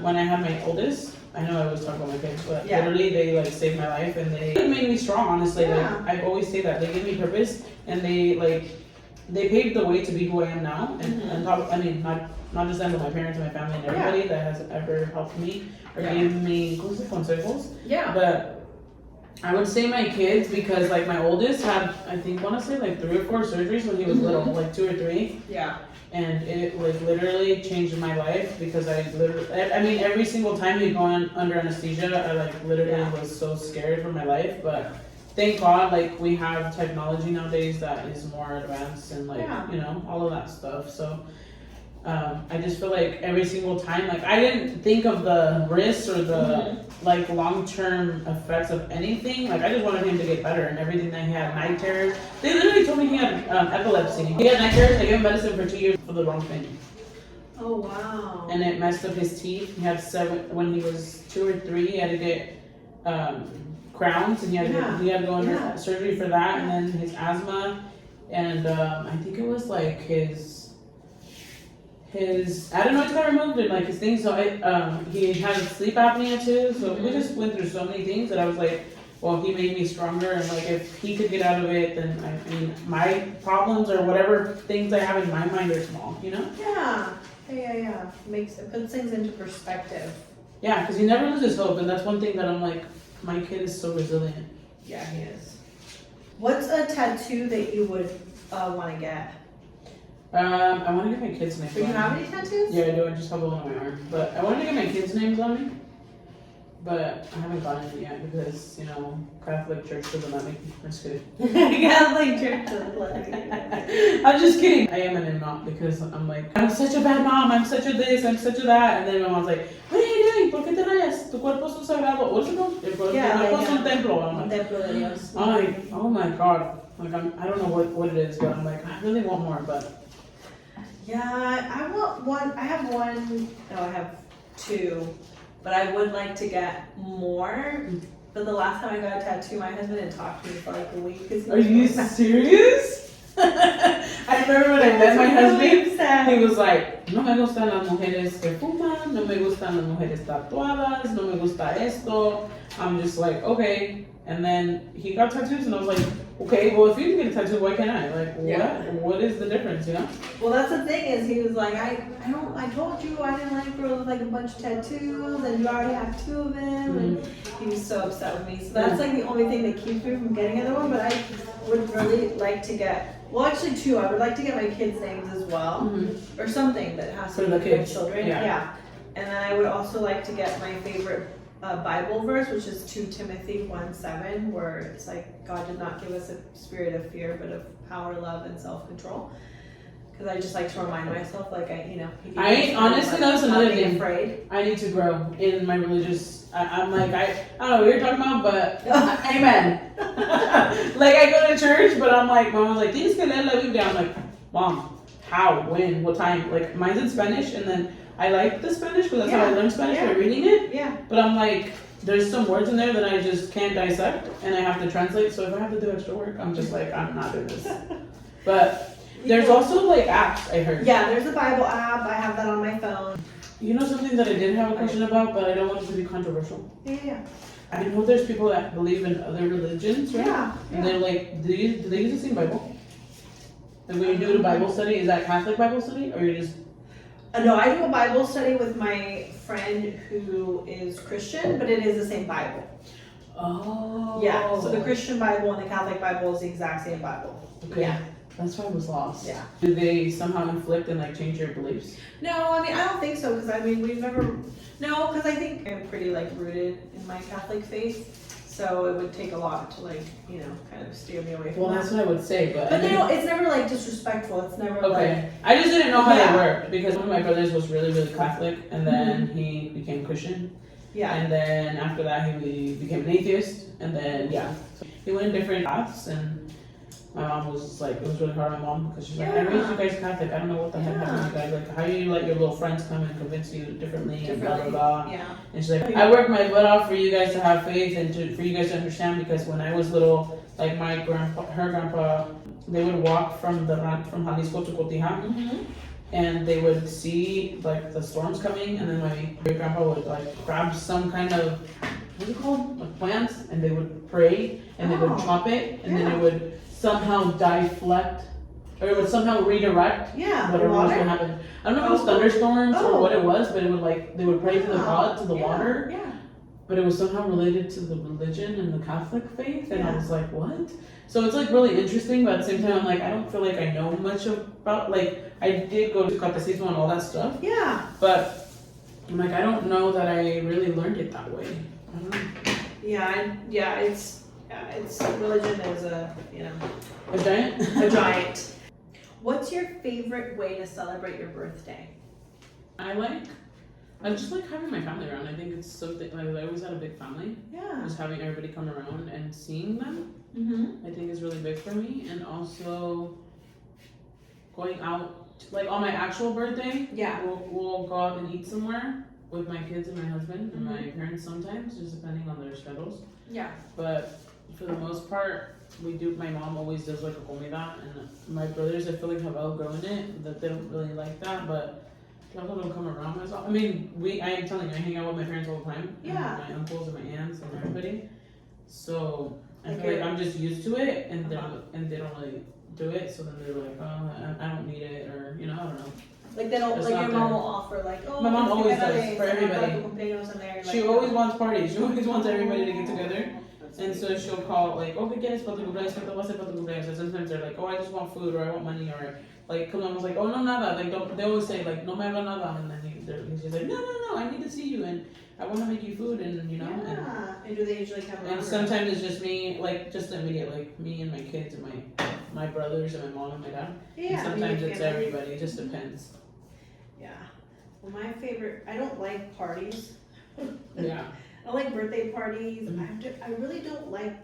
when I had my oldest, I know I always talk about my kids, but literally they like saved my life and they made me strong. Honestly, like I always say that they give me purpose and they paved the way to be who I am now. And I mean not just them, but my parents and my family and everybody that has ever helped me or given me consejos. Yeah. But I would say my kids because like my oldest had I want to say like 3 or 4 surgeries when he was little, like 2 or 3. Yeah. And it like literally changed my life because I mean every single time you go under anesthesia, I like literally was so scared for my life. But thank God, like we have technology nowadays that is more advanced and like you know all of that stuff. So I just feel like every single time, like I didn't think of the risks or the like long-term effects of anything. Like I just wanted him to get better and everything that he had night terrors. They literally told me he had epilepsy. He had night terrors. They gave him medicine for 2 years for the wrong thing. Oh wow! And it messed up his teeth. He had 7 when he was 2 or 3. He had to get crowns and he had to go under surgery for that. And then his asthma and I think it was like his I don't know, it got removed and like his thing, so he had sleep apnea too, so we just went through so many things that I was like, well, he made me stronger, and like if he could get out of it, then I mean my problems or whatever things I have in my mind are small, you know? Yeah. It puts things into perspective. Yeah, because he never loses hope, and that's one thing that I'm like, my kid is so resilient. Yeah, he is. What's a tattoo that you would want to get? I want to get my kids' names. Do you on have me. any tattoos? Yeah, I do. I just have one on my arm, but I want to get my kids' names on me. But I haven't gotten it yet because, you know, Catholic Church doesn't let me. I'm just kidding. Catholic Church doesn't let me. I'm just kidding. I am and I'm not because I'm like, I'm such a bad mom, I'm such a this, I'm such a that. And then my mom's like, what are you doing? ¿Por qué te rayas? Tu cuerpo es un sagrado. What is it called? El cuerpo es un templo. I'm like, Templo de Dios. I'm like, oh my God. Like, I don't know what it is, but I'm like, I really want more, but. Yeah, I want one. I have one. No, I have two. But I would like to get more. But the last time I got a tattoo, my husband didn't talk to me for like a week. Are you serious? I remember when I met my husband, he was like, no me gustan las mujeres que fuman, no me gustan las mujeres tatuadas, no me gusta esto. I'm just like, okay. And then he got tattoos and I was like, okay, well if you can get a tattoo, why can't I? Like, what is the difference, you know? Well, that's the thing is he was like, I told you I didn't like girls with like a bunch of tattoos and you already have two of them. And he was so upset with me. So that's like the only thing that keeps me from getting another one. But I would really like to get, well actually two. I would like to get my kids' names as well. Or something that has to For do the with kids. children. Yeah. And then I would also like to get my favorite Bible verse, which is 2 Timothy 1:7, where it's like, God did not give us a spirit of fear, but of power, love, and self-control. Because I just like to remind myself, like, He gave us honestly, that was not another being thing. afraid. I need to grow in my religious. I'm like, I don't know what you're talking about, but amen. Like, I go to church, but I'm like, Mom was like, tienes que leer la Biblia. I'm like, Mom, how, when, what time? Like, mine's in Spanish, and then I like the Spanish because that's how I learned Spanish by reading it. Yeah. But I'm like, there's some words in there that I just can't dissect, and I have to translate. So if I have to do extra work, I'm just like, I'm not doing this. But there's also like apps, I heard. Yeah, there's a Bible app. I have that on my phone. You know something that I did have a question about, but I don't want it to be controversial. Yeah. I know there's people that believe in other religions, right? Yeah. And they're like, do they use the same Bible? And when you do a Bible study, is that Catholic Bible study, or you just? No, I do a Bible study with my friend who is Christian, but it is the same Bible. Oh. Yeah. So the Christian Bible and the Catholic Bible is the exact same Bible. Okay. Yeah. That's why I was lost. Yeah. Do they somehow inflict and like change your beliefs? No, I mean I don't think so because I mean we've never. No, because I think I'm pretty like rooted in my Catholic faith, so it would take a lot to like kind of steer me away from Well, that. that's what I would say, but. But they don't. It's never like disrespectful. It's never Okay. I just didn't know how Yeah. they worked because one of my brothers was really, really Catholic, and then he became Christian, like yeah. and then after that he became an atheist, and then so he went in different paths, and my mom was just like, it was really hard on my mom because she's like, I raised you guys Catholic, I don't know what the heck happened to you guys, like how do you let your little friends come and convince you differently and blah blah blah. Yeah. And she's like, I worked my butt off for you guys to have faith and for you guys to understand because when I was little, like my grandpa, her grandpa, they would walk from from Jalisco to Cotija, and they would see like the storms coming, and then my great grandpa would like grab some kind of what's it called, like plants, and they would pray and they would chop it, and then it would somehow deflect, or it would somehow redirect Yeah. whatever was gonna happen. I don't know if it was thunderstorms or what it was, but it would like they would pray to the god, to the water. Yeah. But it was somehow related to the religion and the Catholic faith, and I Yeah. was like, what? So it's like really interesting, but at the same time, I'm like, I don't feel like I know much about, like, I did go to catecismo and all that stuff, Yeah. but I'm like, I don't know that I really learned it that way. I don't know. Yeah. It's religion is a A giant? a giant. What's your favorite way to celebrate your birthday? I just like having my family around. I think it's something, like, I always had a big family. Yeah. Just having everybody come around and seeing them, I think is really big for me. And also going out, like on my actual birthday, Yeah. we'll go out and eat somewhere with my kids and my husband and my parents sometimes, just depending on their schedules. Yeah. But for the most part, my mom always does like a comida, and my brothers, I feel like have outgrown it, that they don't really like that, but they also don't come around as often. I mean, I am telling you, I hang out with my parents all the time, and Yeah. my uncles and my aunts and everybody. So I feel Okay. like I'm just used to it, and they don't really do it. So then they're like, oh, I don't need it, or I don't know. Like they don't, It's like not your mom there. will offer like, oh, My mom let's always get does, a for everybody. cumpleaños and they're She like, always no. wants parties. She always wants everybody to get together. That's And sweet. so she'll call like, oh, ¿qué quieres para tu cumpleaños? ¿Qué te vas a hacer para tu cumpleaños? And sometimes they're like, oh, I just want food or I want money or like, come on, was like, oh, no, nada. Like, don't, they always say like, no me haga nada. And then she's like, no, I need to see you and I want to make you food and you know. Yeah. And do they usually come And over? sometimes it's just me, like just immediate, like me and my kids and my brothers and my mom and my dad. Yeah. And sometimes maybe it's family. everybody. It just depends. Yeah. Well, my favorite, I don't like parties. Yeah. I like birthday parties. Mhm. I really don't like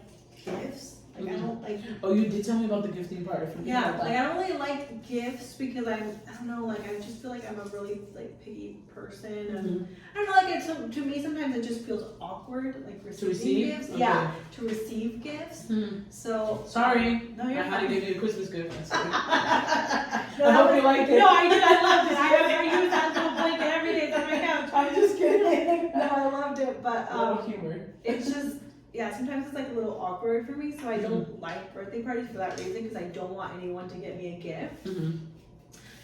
gifts. Like I Mhm. don't like. Oh, you did tell me about the gifting part. I forgot Yeah, about like that. I don't really like gifts because I don't know, like I just feel like I'm a really like picky person and Mhm. I don't know, like it's to me sometimes it just feels awkward like receiving receive? gifts. Okay. Yeah, to receive gifts. Hmm. So Sorry, no, I you're had to fine. give you a Christmas gift. That's it. No, I hope you liked it. No, I did. I loved it. I use that little blanket every day on my couch. I'm just kidding. No, I loved it, but Little humor. it's just, yeah, sometimes it's like a little awkward for me, so I don't like birthday parties for that reason, because I don't want anyone to get me a gift. Mm-hmm.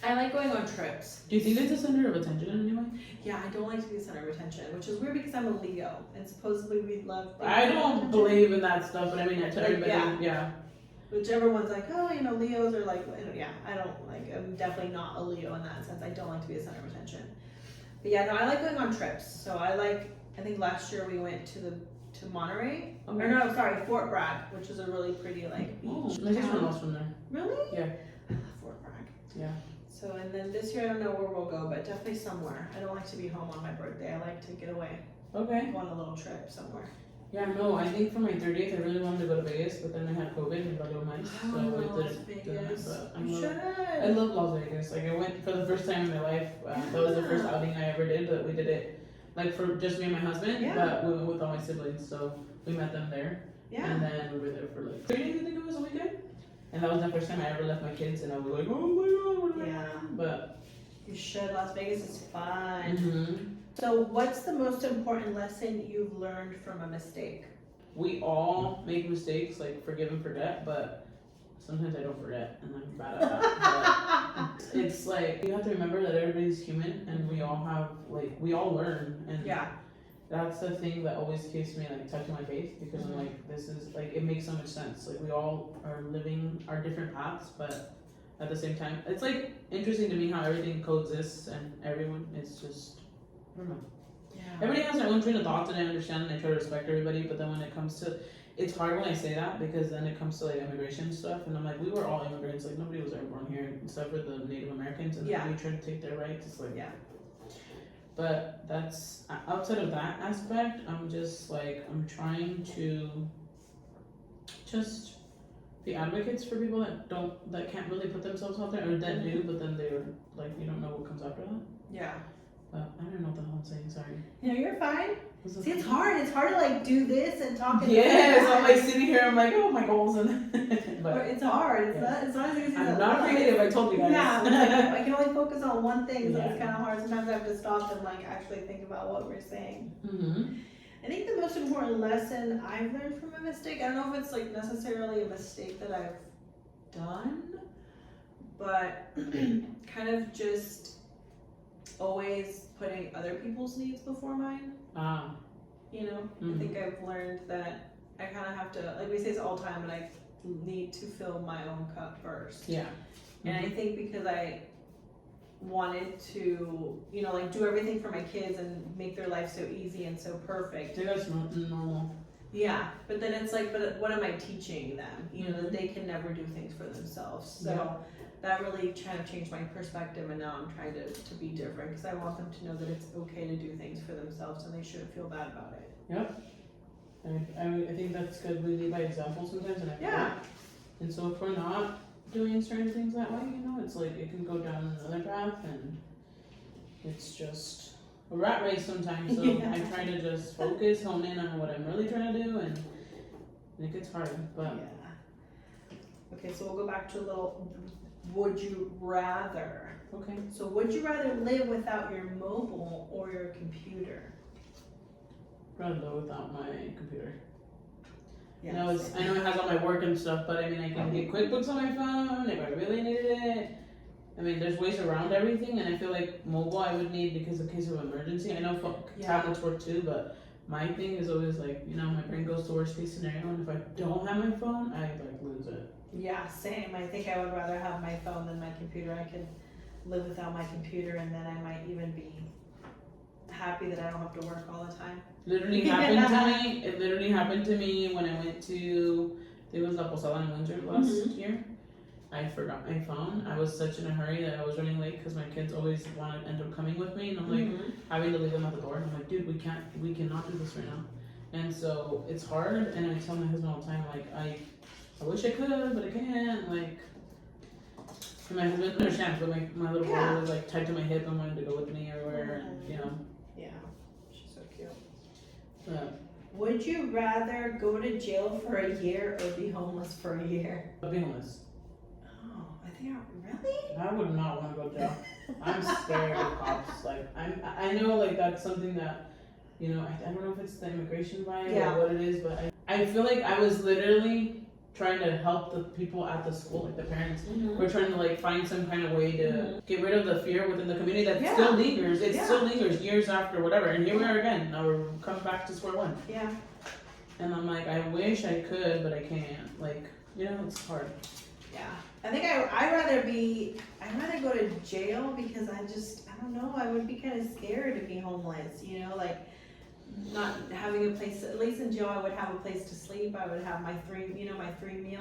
I like going on trips. Do you think it's a center of attention in any way? Yeah, I don't like to be the center of attention, which is weird because I'm a Leo, and supposedly we love being I the center of don't attention. believe in that stuff, but I mean, to Like, everybody, yeah. yeah. Which everyone's like, oh, you know, Leos are like, yeah, I don't like, I'm definitely not a Leo in that sense. I don't like to be the center of attention. But yeah, no, I like going on trips. So I think last year we went to Monterey. Okay. Or no, sorry, Fort Bragg, which is a really pretty like Oh, beach my sister town. was from there. Really? Yeah. I love Fort Bragg. Yeah. So, and then this year I don't know where we'll go, but definitely somewhere. I don't like to be home on my birthday. I like to get away, Okay. go on a little trip somewhere. Yeah, no, I think for my 30th, I really wanted to go to Vegas, but then I had COVID and got all mine, so Las it didn't. Vegas. But You should. I love Las Vegas. Like I went for the first time in my life. That was the first outing I ever did. But we did it like for just me and my husband. Yeah. But we went with all my siblings, so we met them there. Yeah. And then we were there for like 3 days. I think it was a weekend. And that was the first time I ever left my kids, and I was like, oh my god, what am I Yeah. doing? But You should. Las Vegas is fun. mhm. So, what's the most important lesson you've learned from a mistake? We all make mistakes, like forgive and forget, but sometimes I don't forget, and I'm bad at that. But it's like you have to remember that everybody's human, and we all have we all learn, and Yeah. that's the thing that always keeps me like touching my faith, because I'm like, this is like, it makes so much sense. Like we all are living our different paths, but at the same time, it's like interesting to me how everything coexists and everyone is just, I don't know. Yeah. Everybody has their own train of thoughts, and I understand and I try to respect everybody, but then when it comes to, it's hard when I say that, because then it comes to like immigration stuff, and I'm like, we were all immigrants, like nobody was ever born here except for the Native Americans, and Yeah. we tried to take their rights. It's like, Yeah. but that's outside of that aspect. I'm just like, I'm trying to just be advocates for people that can't really put themselves out there, or that do, but then they're like, you don't know what comes after that. Yeah. But I don't know what the hell I'm saying. Sorry. No, you're fine. Was it- See, it's hard. It's hard to like do this and talk. And Yes, I'm like sitting here. I'm like, oh, my goals, and But but it's hard. It's Yeah. not. It's not as easy as I'm it not looks. creative. I told you guys. Yeah, like, I can only focus on one thing, so Yeah. it's kind of hard. Sometimes I have to stop and like actually think about what we're saying. Mm-hmm. I think the most important lesson I've learned from a mistake, I don't know if it's like necessarily a mistake that I've done, but kind of just always putting other people's needs before mine. Ah. You know, Mhm. I think I've learned that I kind of have to, like we say this all the time, but I need to fill my own cup first. Yeah. And I think because I wanted to, you know, like do everything for my kids and make their life so easy and so I perfect. think that's normal. Yeah, but then it's like, but what am I teaching them? You know, that they can never do things for themselves. So Yeah. that really kind of changed my perspective, and now I'm trying to be different because I want them to know that it's okay to do things for themselves and they shouldn't feel bad about it. Yep. I think that's good. We lead by example sometimes, and I Yeah. And so if we're not doing certain things that way, you know, it's like it can go down another path, and it's just a rat race sometimes. So Yeah. I try to just focus, hone in on what I'm really trying to do, and it gets hard. But Yeah. Okay, so we'll go back to a little would you rather. okay, So would you rather live without your mobile or your computer? rather go without my computer. Yeah. I know it has all my work and stuff, but I mean, I can get QuickBooks on my phone if I really needed it. I mean, there's ways around everything, and I feel like mobile I would need because in case of emergency. I know tablets work too, but my thing is always like, my brain goes to worst case scenario, and if I don't have my phone, I like lose it. Yeah, same. I think I would rather have my phone than my computer. I could live without my computer, and then I might even be happy that I don't have to work all the time. Literally happened to me. It literally happened to me when I went to, it was La Posada in Windsor last year. I forgot my phone. I was such in a hurry that I was running late because my kids always want to end up coming with me, and I'm like having to leave them at the door. And I'm like, dude, we cannot do this right now. And so it's hard. And I tell my husband all the time, like, I wish I could, but I can't. Like, and my husband understands, but my little boy was like tied to my hip and wanted to go with me everywhere, and Yeah, she's so cute. But Would you rather go to jail for a year or be homeless for a year? be honest, Oh, I think really? I would not want to go to jail. I'm scared of cops. Like, I know like that's something that, I don't know if it's the immigration vibe or what it is, but I feel like I was literally trying to help the people at the school, like the parents. We're trying to like find some kind of way to get rid of the fear within the community that still lingers. It still lingers years after whatever. And here we are again. Now we're coming back to square one. Yeah. And I'm like, I wish I could, but I can't. Like, it's hard. Yeah. I think I'd rather go to jail because I don't know, I would be kind of scared to be homeless, like not having a place, at least in jail I would have a place to sleep, I would have my three meals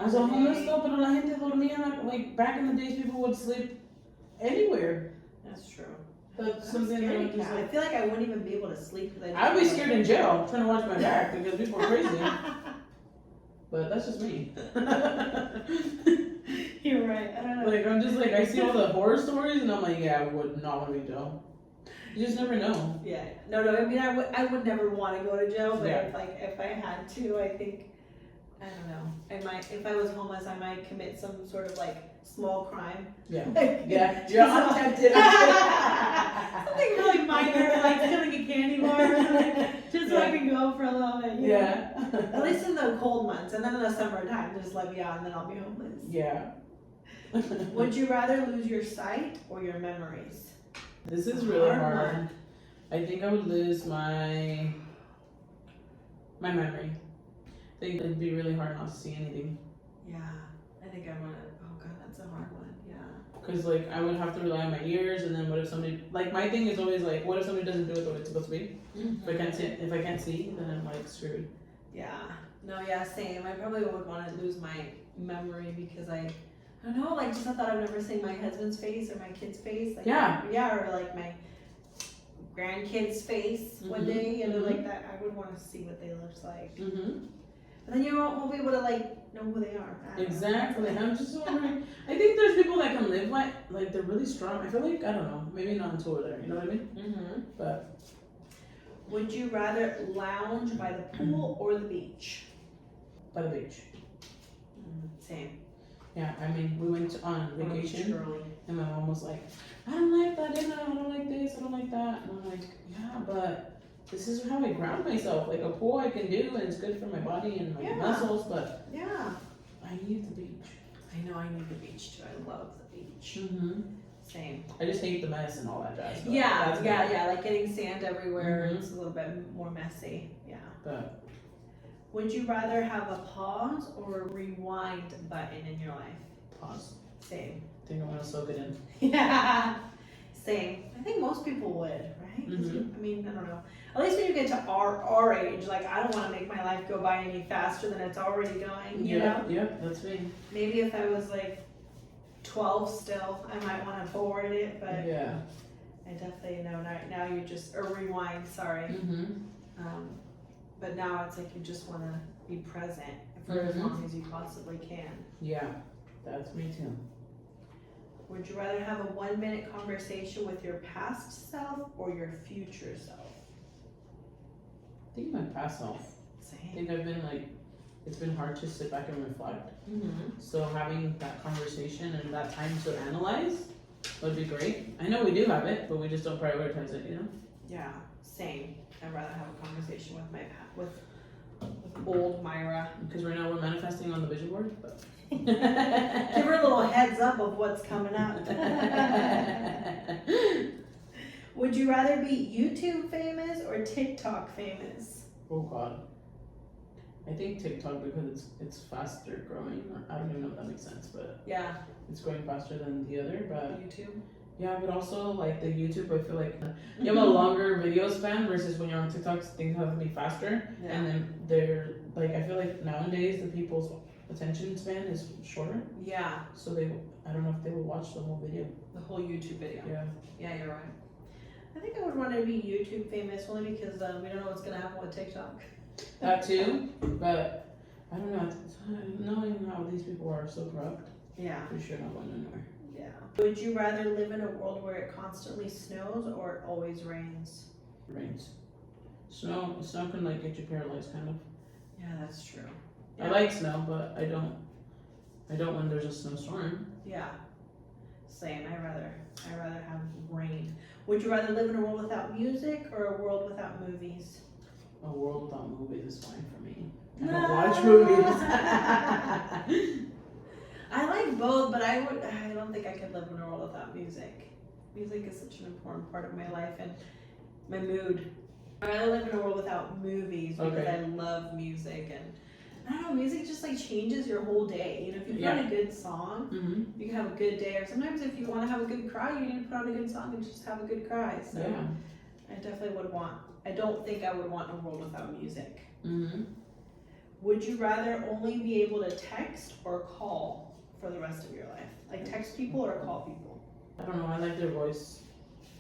As a a homeless day. though, pero la gente dormía, like back in the days people would sleep anywhere. That's true. That's something that Scary would just cat. I like, feel like I wouldn't even be able to sleep because I'd be scared in jail trying to watch my back because people are crazy. But that's just me. You're right. I don't know. Like, I'm just like, I see all the horror stories and I'm like, yeah, I would not want to be in jail. You just never know. Yeah. No. I mean, I would never want to go to jail, but Yeah. if I had to, I think, I don't know. I might, if I was homeless, I might commit some sort of like small crime. Yeah. Like, Yeah. You're untempted. something really minor, like stealing a candy bar or something, just so I can go for a little bit. Yeah. At least in the cold months, and then in the summertime, just let me out, and then I'll be homeless. Yeah. Would you rather lose your sight or your memories? This is really Hard hard. one. I think I would lose my memory. I think it'd be really hard not to see anything. Yeah, I think I want to. Oh god, that's a hard one. Yeah. Cause like I would have to rely on my ears, and then what if somebody like my thing is always like, what if somebody doesn't do it the way it's supposed to be? If I can't see, then I'm like screwed. Yeah. No. Yeah. Same. I probably would want to lose my memory because I don't know. Like, just I thought I've never seen my husband's face or my kid's face. Like, Yeah. Or like my grandkid's face one day, like that. I would want to see what they looked like. And then you won't be able to like know who they are. Exactly. I'm just wondering. I think there's people that can live like they're really strong. I feel like, I don't know, maybe not until we're there. You know what I mean? But would you rather lounge by the pool or the beach? by the beach. Same. Yeah. I mean, we went on vacation, Early. and my mom was like, I don't like that dinner. I don't like this. I don't like that. And I'm like, yeah, but this is how I ground myself. Like a pool I can do, and it's good for my body and my muscles, but Yeah. I need the beach. I know I need the beach too. I love the beach. Same. I just hate the mess and all that jazz. But Yeah, that's good. like getting sand everywhere. It's a little bit more messy. Yeah. But Would you rather have a pause or a rewind button in your life? pause. Same. I think I want to soak it in. Yeah. Same. I think most people would, right? 'Cause I mean, I don't know. At least when you get to our age, like I don't want to make my life go by any faster than it's already going. You know? Yep, that's me. Maybe if I was like 12 still, I might want to forward it, but Yeah. I definitely know now you just, or rewind, sorry. But now it's like you just want to be present for as long as you possibly can. Yeah, that's me too. Would you rather have a 1-minute conversation with your past self or your future self? I think my past self. I Same. think I've been like, it's been hard to sit back and reflect. So having that conversation and that time to analyze would be great. I know we do have it, but we just don't prioritize it, you know? Yeah, same. I'd rather have a conversation with Old Myra. Because right now we're manifesting on the vision board. But Give her a little heads up of what's coming up. Would you rather be YouTube famous or TikTok famous? Oh God. I think TikTok because it's faster growing. I don't even know if that makes sense, but Yeah, it's growing faster than the other. But YouTube. yeah, but also like the YouTube, I feel like you have a longer video span versus when you're on TikTok, things have to be faster. Yeah. And then they're like, I feel like nowadays the people's attention span is shorter. Yeah, So I don't know if they will watch the whole video. the whole YouTube video. Yeah. Yeah, you're right. I think I would want to be YouTube famous only because we don't know what's gonna happen with TikTok. That too, but I don't know. Knowing how these people are so corrupt, Yeah. for sure not going anywhere. Yeah. Would you rather live in a world where it constantly snows or it always rains? Rains. Snow can like get you paralyzed kind of. Yeah, that's true. I like snow, but I don't when there's a snowstorm. Yeah. Same. I rather have rain. Would you rather live in a world without music or a world without movies? A world without movies is fine for me. I don't watch movies. I like both, but I don't think I could live in a world without music. Music is such an important part of my life and my mood. I'd rather live in a world without movies because Okay. I love music and I don't know, music just like changes your whole day. You know, if you put on a good song, Mm-hmm. you can have a good day. Or sometimes if you want to have a good cry, you need to put on a good song and just have a good cry. So Yeah. I definitely would want. I don't think I would want a world without music. Mm-hmm. Would you rather only be able to text or call for the rest of your life? Like text people or call people? I don't know. I like their voice.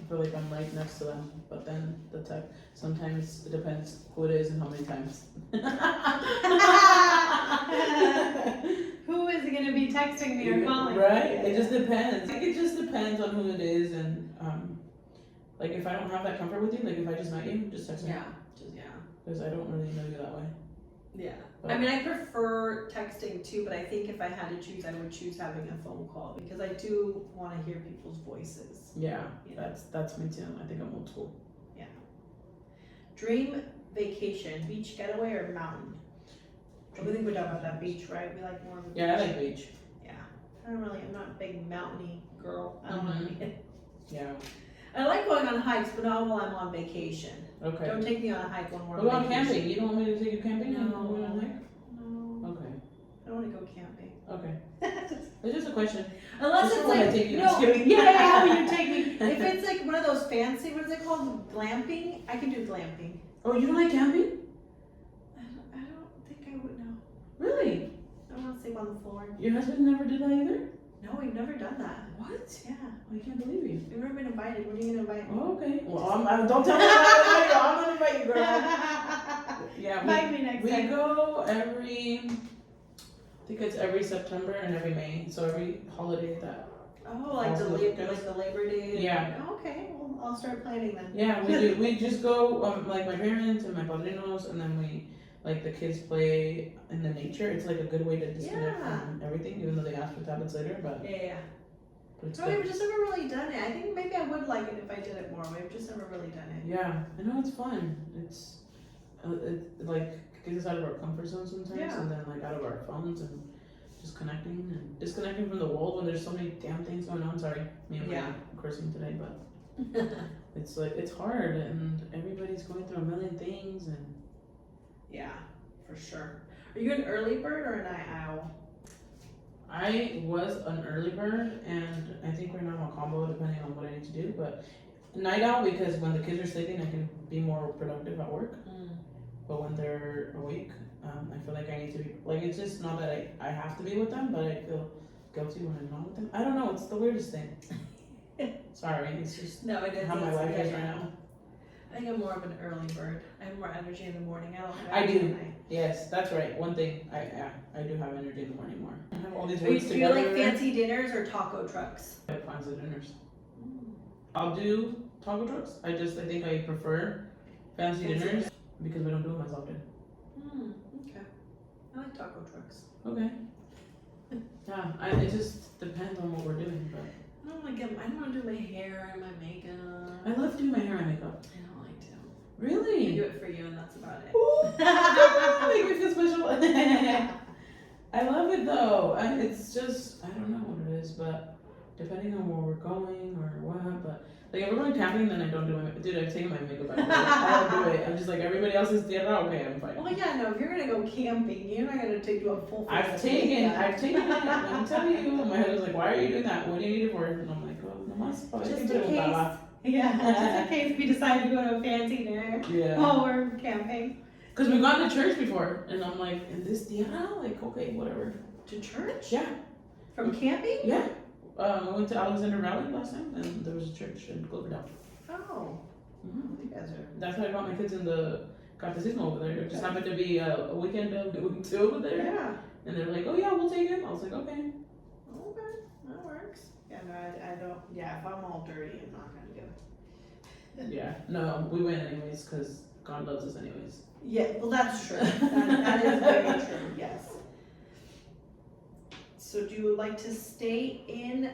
I feel like I'm right next to them, but then the tech. Sometimes it depends who it is and how many times. Who is going to be texting me or calling me? Right? It just depends. Like it just depends on who it is and like if I don't have that comfort with you, like if I just met you, just text me. Yeah. Because I don't really know you that way. Yeah. But I mean, I prefer texting too, but I think if I had to choose, I would choose having a phone call because I do want to hear people's voices. yeah, You know? that's me too. I think I'm old school. Dream vacation, beach getaway or mountain? I think we're talking about that beach, right? We like more of a beach. Yeah, I like beach. Yeah. I'm not a big mountainy girl. I don't want to be. Yeah. I like going on hikes, but not while I'm on vacation. Okay. Don't take me on a hike when we're What about on vacation. camping? You don't want me to take you camping? No. You don't want to hike? No. Okay. I don't want to go camping. Okay. It's just a question. Unless Just it's wanna like, take you. no, Just kidding. yeah, you take me. If it's like one of those fancy, what is it called, glamping? I can do glamping. Oh, you don't like camping? I don't think I would know. Really? I don't want to sleep on the floor. Your husband never did that either? No, we've never done that. What? Yeah, I can't believe you. we've never been invited. When are you gonna invite me? Oh, okay. Well, don't tell me I'm gonna invite you, girl. Yeah, Invite me next we time. go every, I think it's every September and every May. So every holiday that. Oh, like the Labor Day. Yeah. Oh, okay, well, I'll start planning then. Yeah, we do. We just go, like my parents and my padrinos, and then we, like the kids play in the nature. It's like a good way to disconnect Yeah. from everything, even though they ask for tablets later, but Yeah. it's So good. we've just never really done it. I think maybe I would like it if I did it more. We've just never really done it. Yeah, I know it's fun. It's it like gets us out of our comfort zone sometimes, Yeah. and then like out of our phones and just connecting and disconnecting from the world when there's so many damn things going on. Sorry, me and Yeah. my cursing today, but it's like it's hard and everybody's going through a million things and Yeah, for sure. Are you an early bird or a night owl? I was an early bird and I think right now I'm a combo depending on what I need to do, but night owl because when the kids are sleeping I can be more productive at work. But when they're awake, I feel like I need to be, like, it's just not that I have to be with them, but I feel guilty when I'm not with them. I don't know, it's the weirdest thing. Sorry, it's just No, it is. how my It's- life is yeah. right now. I think I'm more of an early bird. I have more energy in the morning. I don't have I energy do. at night. Yes, that's right. One thing, I do have energy in the morning more. I have all these Do you words do you together. like fancy dinners or taco trucks? I have plans of dinners. I'll do taco trucks. I think I prefer fancy Fancy dinners because we don't do them as often. Okay. I like taco trucks. Okay. Yeah, it just depends on what we're doing, but I don't want to do my hair and my makeup. I love doing my hair and makeup. I don't like to. I Really? do it for you and that's about it. Ooh, I I love it though. It's just I don't know what it is, but depending on where we're going or what, but like if we're going camping, then I don't do it. Dude, I've taken my makeup out. I don't do it. I'm just like everybody else is there. Okay, I'm fine. Well, yeah, no. If you're gonna go camping, you're not gonna do a full. I've taken it. Let me tell you. My husband's like, why are you doing that? What do you need it for? And I'm like, oh, no más. Just in case. Yeah, just in case we decide to go to a fancy dinner Yeah. while we're camping. Because we've gone to church before, and I'm like, in this dia, like, okay, whatever. To church? Yeah. From camping? Yeah. I went to Alexander Valley last time, and there was a church in Cloverdale. Oh. Mm-hmm. You guys are. That's why I brought my kids in the Catecismo over there. It just happened to be a weekend of doing two over there. Yeah. And they're like, oh yeah, we'll take him. I was like, okay. Okay, that works. Yeah, no, I don't. Yeah, if I'm all dirty, I'm not gonna do it. Yeah. No, we went anyways, because God loves us anyways. Yeah, well, that's true. That is very true. Yes. So, do you like to stay in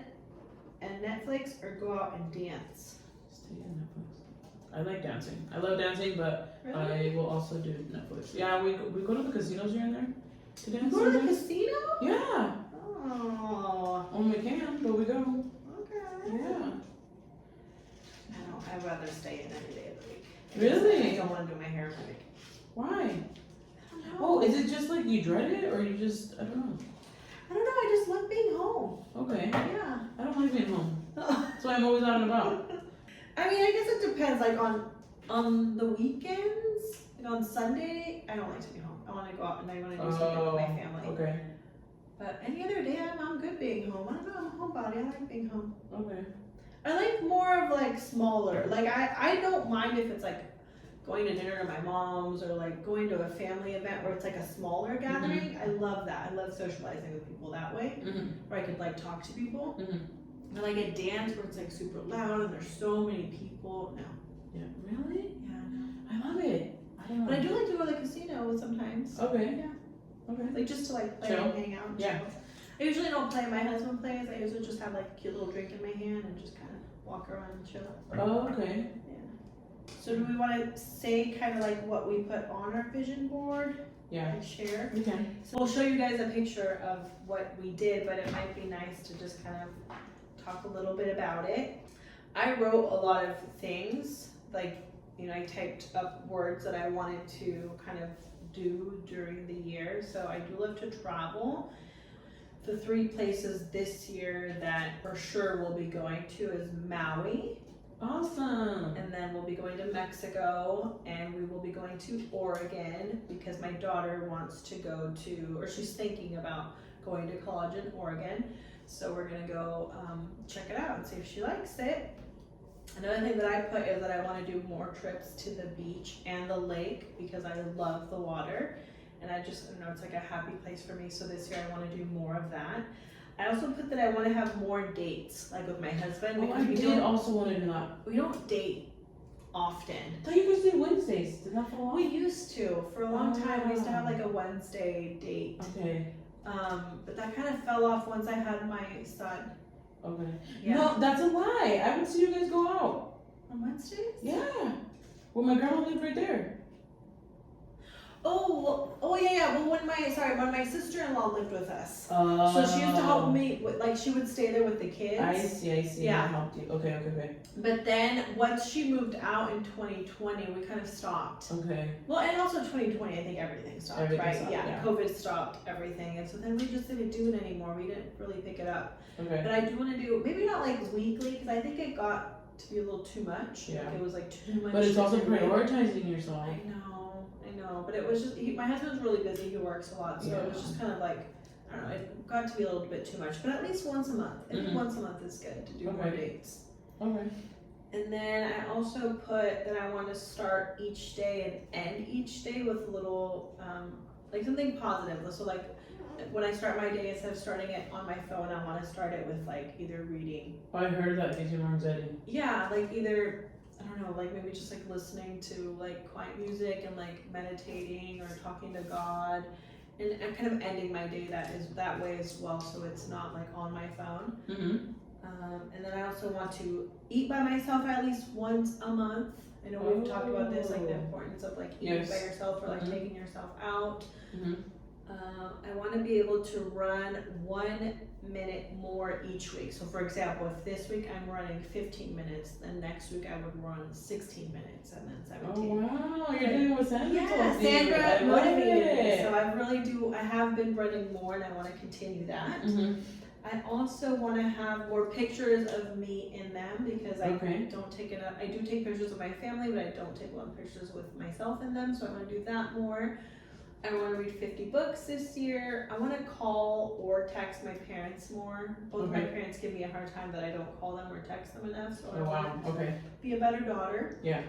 and Netflix or go out and dance? Stay in Netflix. I like dancing. I love dancing, but Really? I will also do Netflix. Yeah, we go to the casinos here and there to You dance. go to the sometimes. casino? Yeah. Oh, When we can, but we go. okay. Yeah. I'd rather stay in any day of the week. Really? I don't want to do my hair every week. Why? I don't know. Oh, is it just like you dread it, or you just I don't know. I don't know. I just love being home. Okay. Yeah. I don't like being home. That's why I'm always out and about. I mean, I guess it depends. Like on the weekends, like on Sunday, I don't like to be home. I want to go out and I want to do something with my family. Okay. But any other day, I'm good being home. I don't know. I'm a homebody. I like being home. Okay. I like more of like smaller. Like I don't mind if it's like going to dinner to my mom's or like going to a family event where it's like a smaller gathering. I love that. I love socializing with people that way, where I could like talk to people. But like a dance where it's like super loud and there's so many people. No. Yeah. Really? Yeah. No. I love it. I don't know. But I do like to go to the casino sometimes. Okay. Yeah. Okay. Like just to like play Chill. and hang out. And Yeah. chill. I usually don't play. My husband plays. I usually just have like a cute little drink in my hand and just kind of walk around and chill. Oh, okay. Yeah. So do we want to say kind of like what we put on our vision board Yeah. and share? We can. So we'll show you guys a picture of what we did, but it might be nice to just kind of talk a little bit about it. I wrote a lot of things, like, you know, I typed up words that I wanted to kind of do during the year. So I do love to travel. The 3 places this year that for sure we'll be going to is Maui, Awesome. and then we'll be going to Mexico, and we will be going to Oregon because my daughter wants to go to, or she's thinking about going to college in Oregon. So we're gonna go check it out and see if she likes it. Another thing that I put is that I want to do more trips to the beach and the lake because I love the water. And I just, I don't know, it's like a happy place for me. So this year I want to do more of that. I also put that I want to have more dates, like with my husband, Oh, because I did also want to do that. we don't date often. I thought you guys did Wednesdays. Did that fall off? We used to, for a long time, we used to have like a Wednesday date. Okay. But that kind of fell off once I had my son. Okay. Yeah. No, that's a lie. I would see you guys go out. On Wednesdays? Yeah. Well, my grandma lived right there. Oh yeah. Well, when my sister-in-law lived with us, Oh. so she used to help me. Like she would stay there with the kids. I see. Yeah. I helped you. Okay. But then once she moved out in 2020, we kind of stopped. Okay. Well, and also 2020, I think everything stopped, Everything right? stopped, yeah. COVID stopped everything, and so then we just didn't do it anymore. We didn't really pick it up. Okay. But I do want to do maybe not like weekly because I think it got to be a little too much. Yeah. Like it was like too much. But it's also every week. prioritizing yourself. I know. But it was just my husband's really busy. He works a lot, so it was Yeah. just kind of like I don't know. It got to be a little bit too much. But at least once a month. I think Mhm. once a month is good to do more Okay. dates. Okay. And then I also put that I want to start each day and end each day with a little, like something positive. So like when I start my day, instead of starting it on my phone, I want to start it with like either reading. Oh, I heard that gives you more anxiety. Yeah, like either, I don't know, like maybe just like listening to like quiet music and like meditating or talking to God. And kind of ending my day that way as well, so it's not like on my phone. Mm-hmm. And then I also want to eat by myself at least once a month. I know we've talked about this, like the importance of like eating Yes. by yourself or like Mhm. taking yourself out. Mhm. I want to be able to run 1 minute more each week. So for example, if this week I'm running 15 minutes, then next week I would run 16 minutes and then 17. Oh wow, you're doing what Sandra Yeah, told you. Sandra I love motivated me, it. so I have been running more and I want to continue that. Mhm. I also want to have more pictures of me in them because I Okay. don't take it up. I do take pictures of my family, but I don't take a lot of pictures with myself in them, so I want to do that more. I want to read 50 books this year. I want to call or text my parents more. Both my Okay. parents give me a hard time that I don't call them or text them enough, so I Oh want wow. Okay. to be a better daughter. Yeah.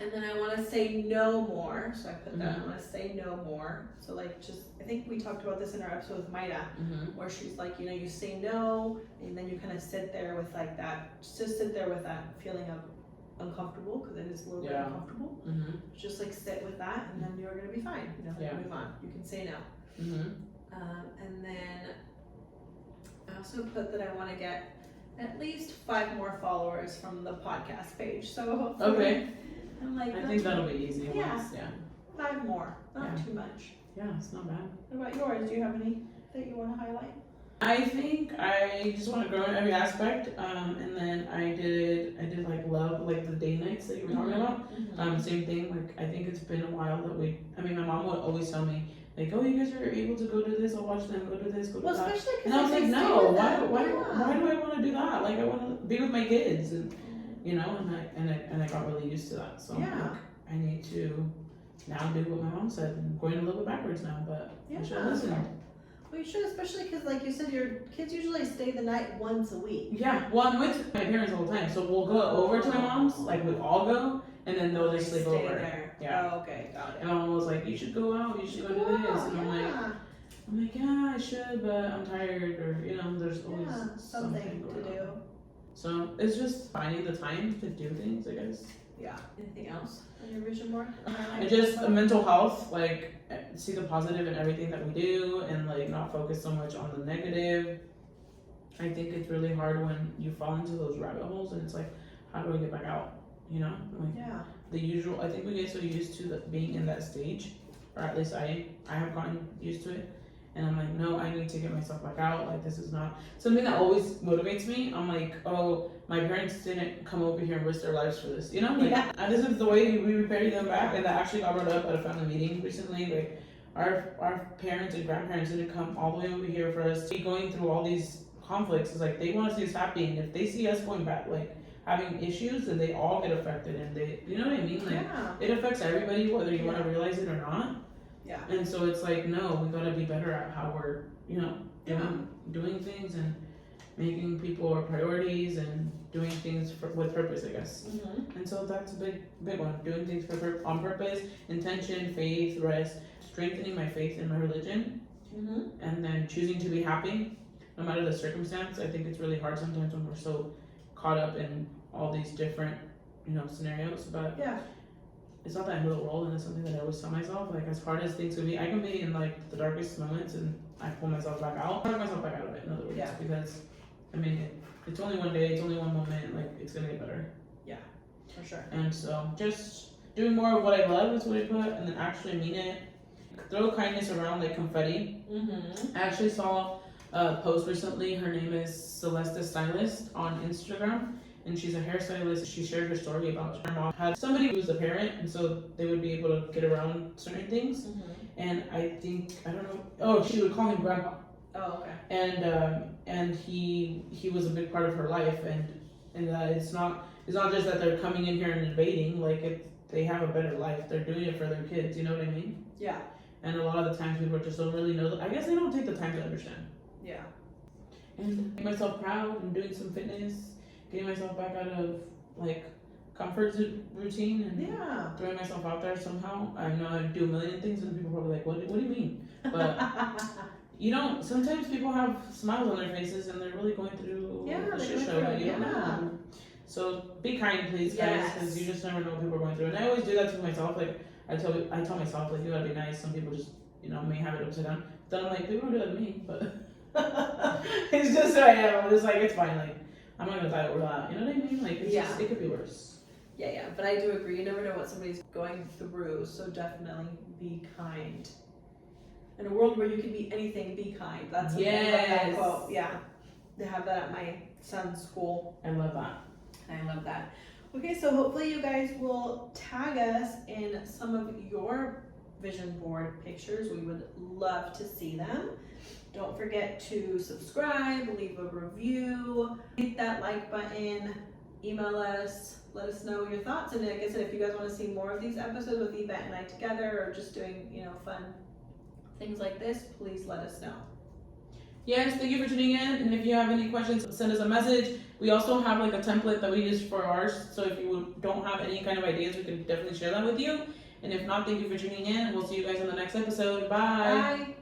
And then I want to say no more, so I put that. Mhm. I want to say no more. So like, just I think we talked about this in our episode with Maida, Mhm. where she's like, you know, you say no, and then you kind of sit there with like that, just sit there with that feeling of uncomfortable, because it is a little bit Yeah. uncomfortable. Mhm. Just like sit with that, and then you're gonna be fine. You know, Yeah. move on. You can say no. Mhm. And then I also put that I want to get at least 5 more followers from the podcast page. So hopefully, Okay. I'm like, I think that'll be easy. Yeah. Once. Yeah. 5 more, not Yeah. too much. Yeah. It's not bad. What about yours? Do you have any that you want to highlight? I think I just want to grow in every aspect, and then I did like love like the day nights that you were talking about. Same thing. Like I think it's been a while that my mom would always tell me like, oh, you guys are able to go to this. I'll watch them go to this, go to Well, that. especially And I was because like, no, why do I want to do that? Like I want to be with my kids, and you know, and I got really used to that. So Yeah. like, I need to now do what my mom said. I'm going a little bit backwards now, but I should listen. Well, you should, especially because, like you said, your kids usually stay the night once a week. Yeah, well, I'm with my parents all the time, so we'll go over to my mom's, like we all go, and then they'll just sleep Stay over. there. Yeah. Oh, okay, got it. And my mom was like, "You should go out. You should go do this," and yeah. I'm like, "Yeah, I should, but I'm tired," or you know, there's always Yeah, something to going do. on. So it's just finding the time to do things, I guess. Yeah. Anything else on your vision board? And just mental health, like see the positive in everything that we do, and like not focus so much on the negative. I think it's really hard when you fall into those rabbit holes, and it's like, how do I get back out? You know, like Yeah. the usual. I think we get so used to being in that stage, or at least I have gotten used to it. And I'm like, no, I need to get myself back out. Like, this is not something that always motivates me. I'm like, oh, my parents didn't come over here and risk their lives for this. You know, like, and this is the way we repay them back. And that actually got brought up at a family meeting recently. Like, our parents and grandparents didn't come all the way over here for us to be going through all these conflicts. It's like, they want to see us happy. And if they see us going back, like, having issues, then they all get affected. And they, you know what I mean? Like, Yeah. it affects everybody, whether you want to realize it or not. Yeah. And so it's like, no, we gotta be better at how we're, you know, doing things and making people our priorities and doing things with purpose, I guess. Mm-hmm. And so that's a big one. Doing things on purpose, intention, faith, rest, strengthening my faith in my religion, Mm-hmm. and then choosing to be happy no matter the circumstance. I think it's really hard sometimes when we're so caught up in all these different, you know, scenarios, but Yeah. it's not that middle role, and it's something that I always tell myself, like, as hard as things can be, I can be in, like, the darkest moments, and I pull myself back out. I pull myself back out of it, in other words, Yeah. because, I mean, it's only one day, it's only one moment, like, it's gonna get better. For sure. And so, just doing more of what I love is what I put, and then actually mean it. Throw kindness around like confetti. Mm-hmm. I actually saw a post recently, her name is Celeste Stylist on Instagram, and she's a hairstylist. She shared her story about her mom had somebody who was a parent, and so they would be able to get around certain things. Mm-hmm. And I think, I don't know, oh, she would call him grandpa. Oh, okay. And he was a big part of her life, and it's not just that they're coming in here and invading, like they have a better life. They're doing it for their kids, you know what I mean? Yeah. And a lot of the times people just don't really know. I guess they don't take the time to understand. Yeah. And make myself proud and doing some fitness, getting myself back out of like comfort routine and Yeah. throwing myself out there somehow. I know I do a million things and people are probably like, what do you mean? But you don't, sometimes people have smiles on their faces and they're really going through a shit show that you don't know. So be kind, please, guys, because you just never know what people are going through. And I always do that to myself. Like I tell myself, like, you gotta be nice. Some people just, you know, may have it upside down. Then I'm like, people don't do that to me, but it's just who I am. I'm just like, it's fine. Like, I'm not gonna die over that. You know what I mean? Like, it's just, it could be worse. Yeah, but I do agree. You never know what somebody's going through, so definitely be kind. in a world where you can be anything, be kind. That's I love Yes. that quote. Yeah, they have that at my son's school. I love that. I love that. Okay, so hopefully you guys will tag us in some of your vision board pictures. We would love to see them. Don't forget to subscribe, leave a review, hit that like button, email us, let us know your thoughts. And like I said, if you guys want to see more of these episodes with Yvette and I together, or just doing, fun things like this, please let us know. Yes, thank you for tuning in. And if you have any questions, send us a message. We also have like a template that we use for ours. So if you don't have any kind of ideas, we can definitely share that with you. And if not, thank you for tuning in. We'll see you guys in the next episode. Bye. Bye.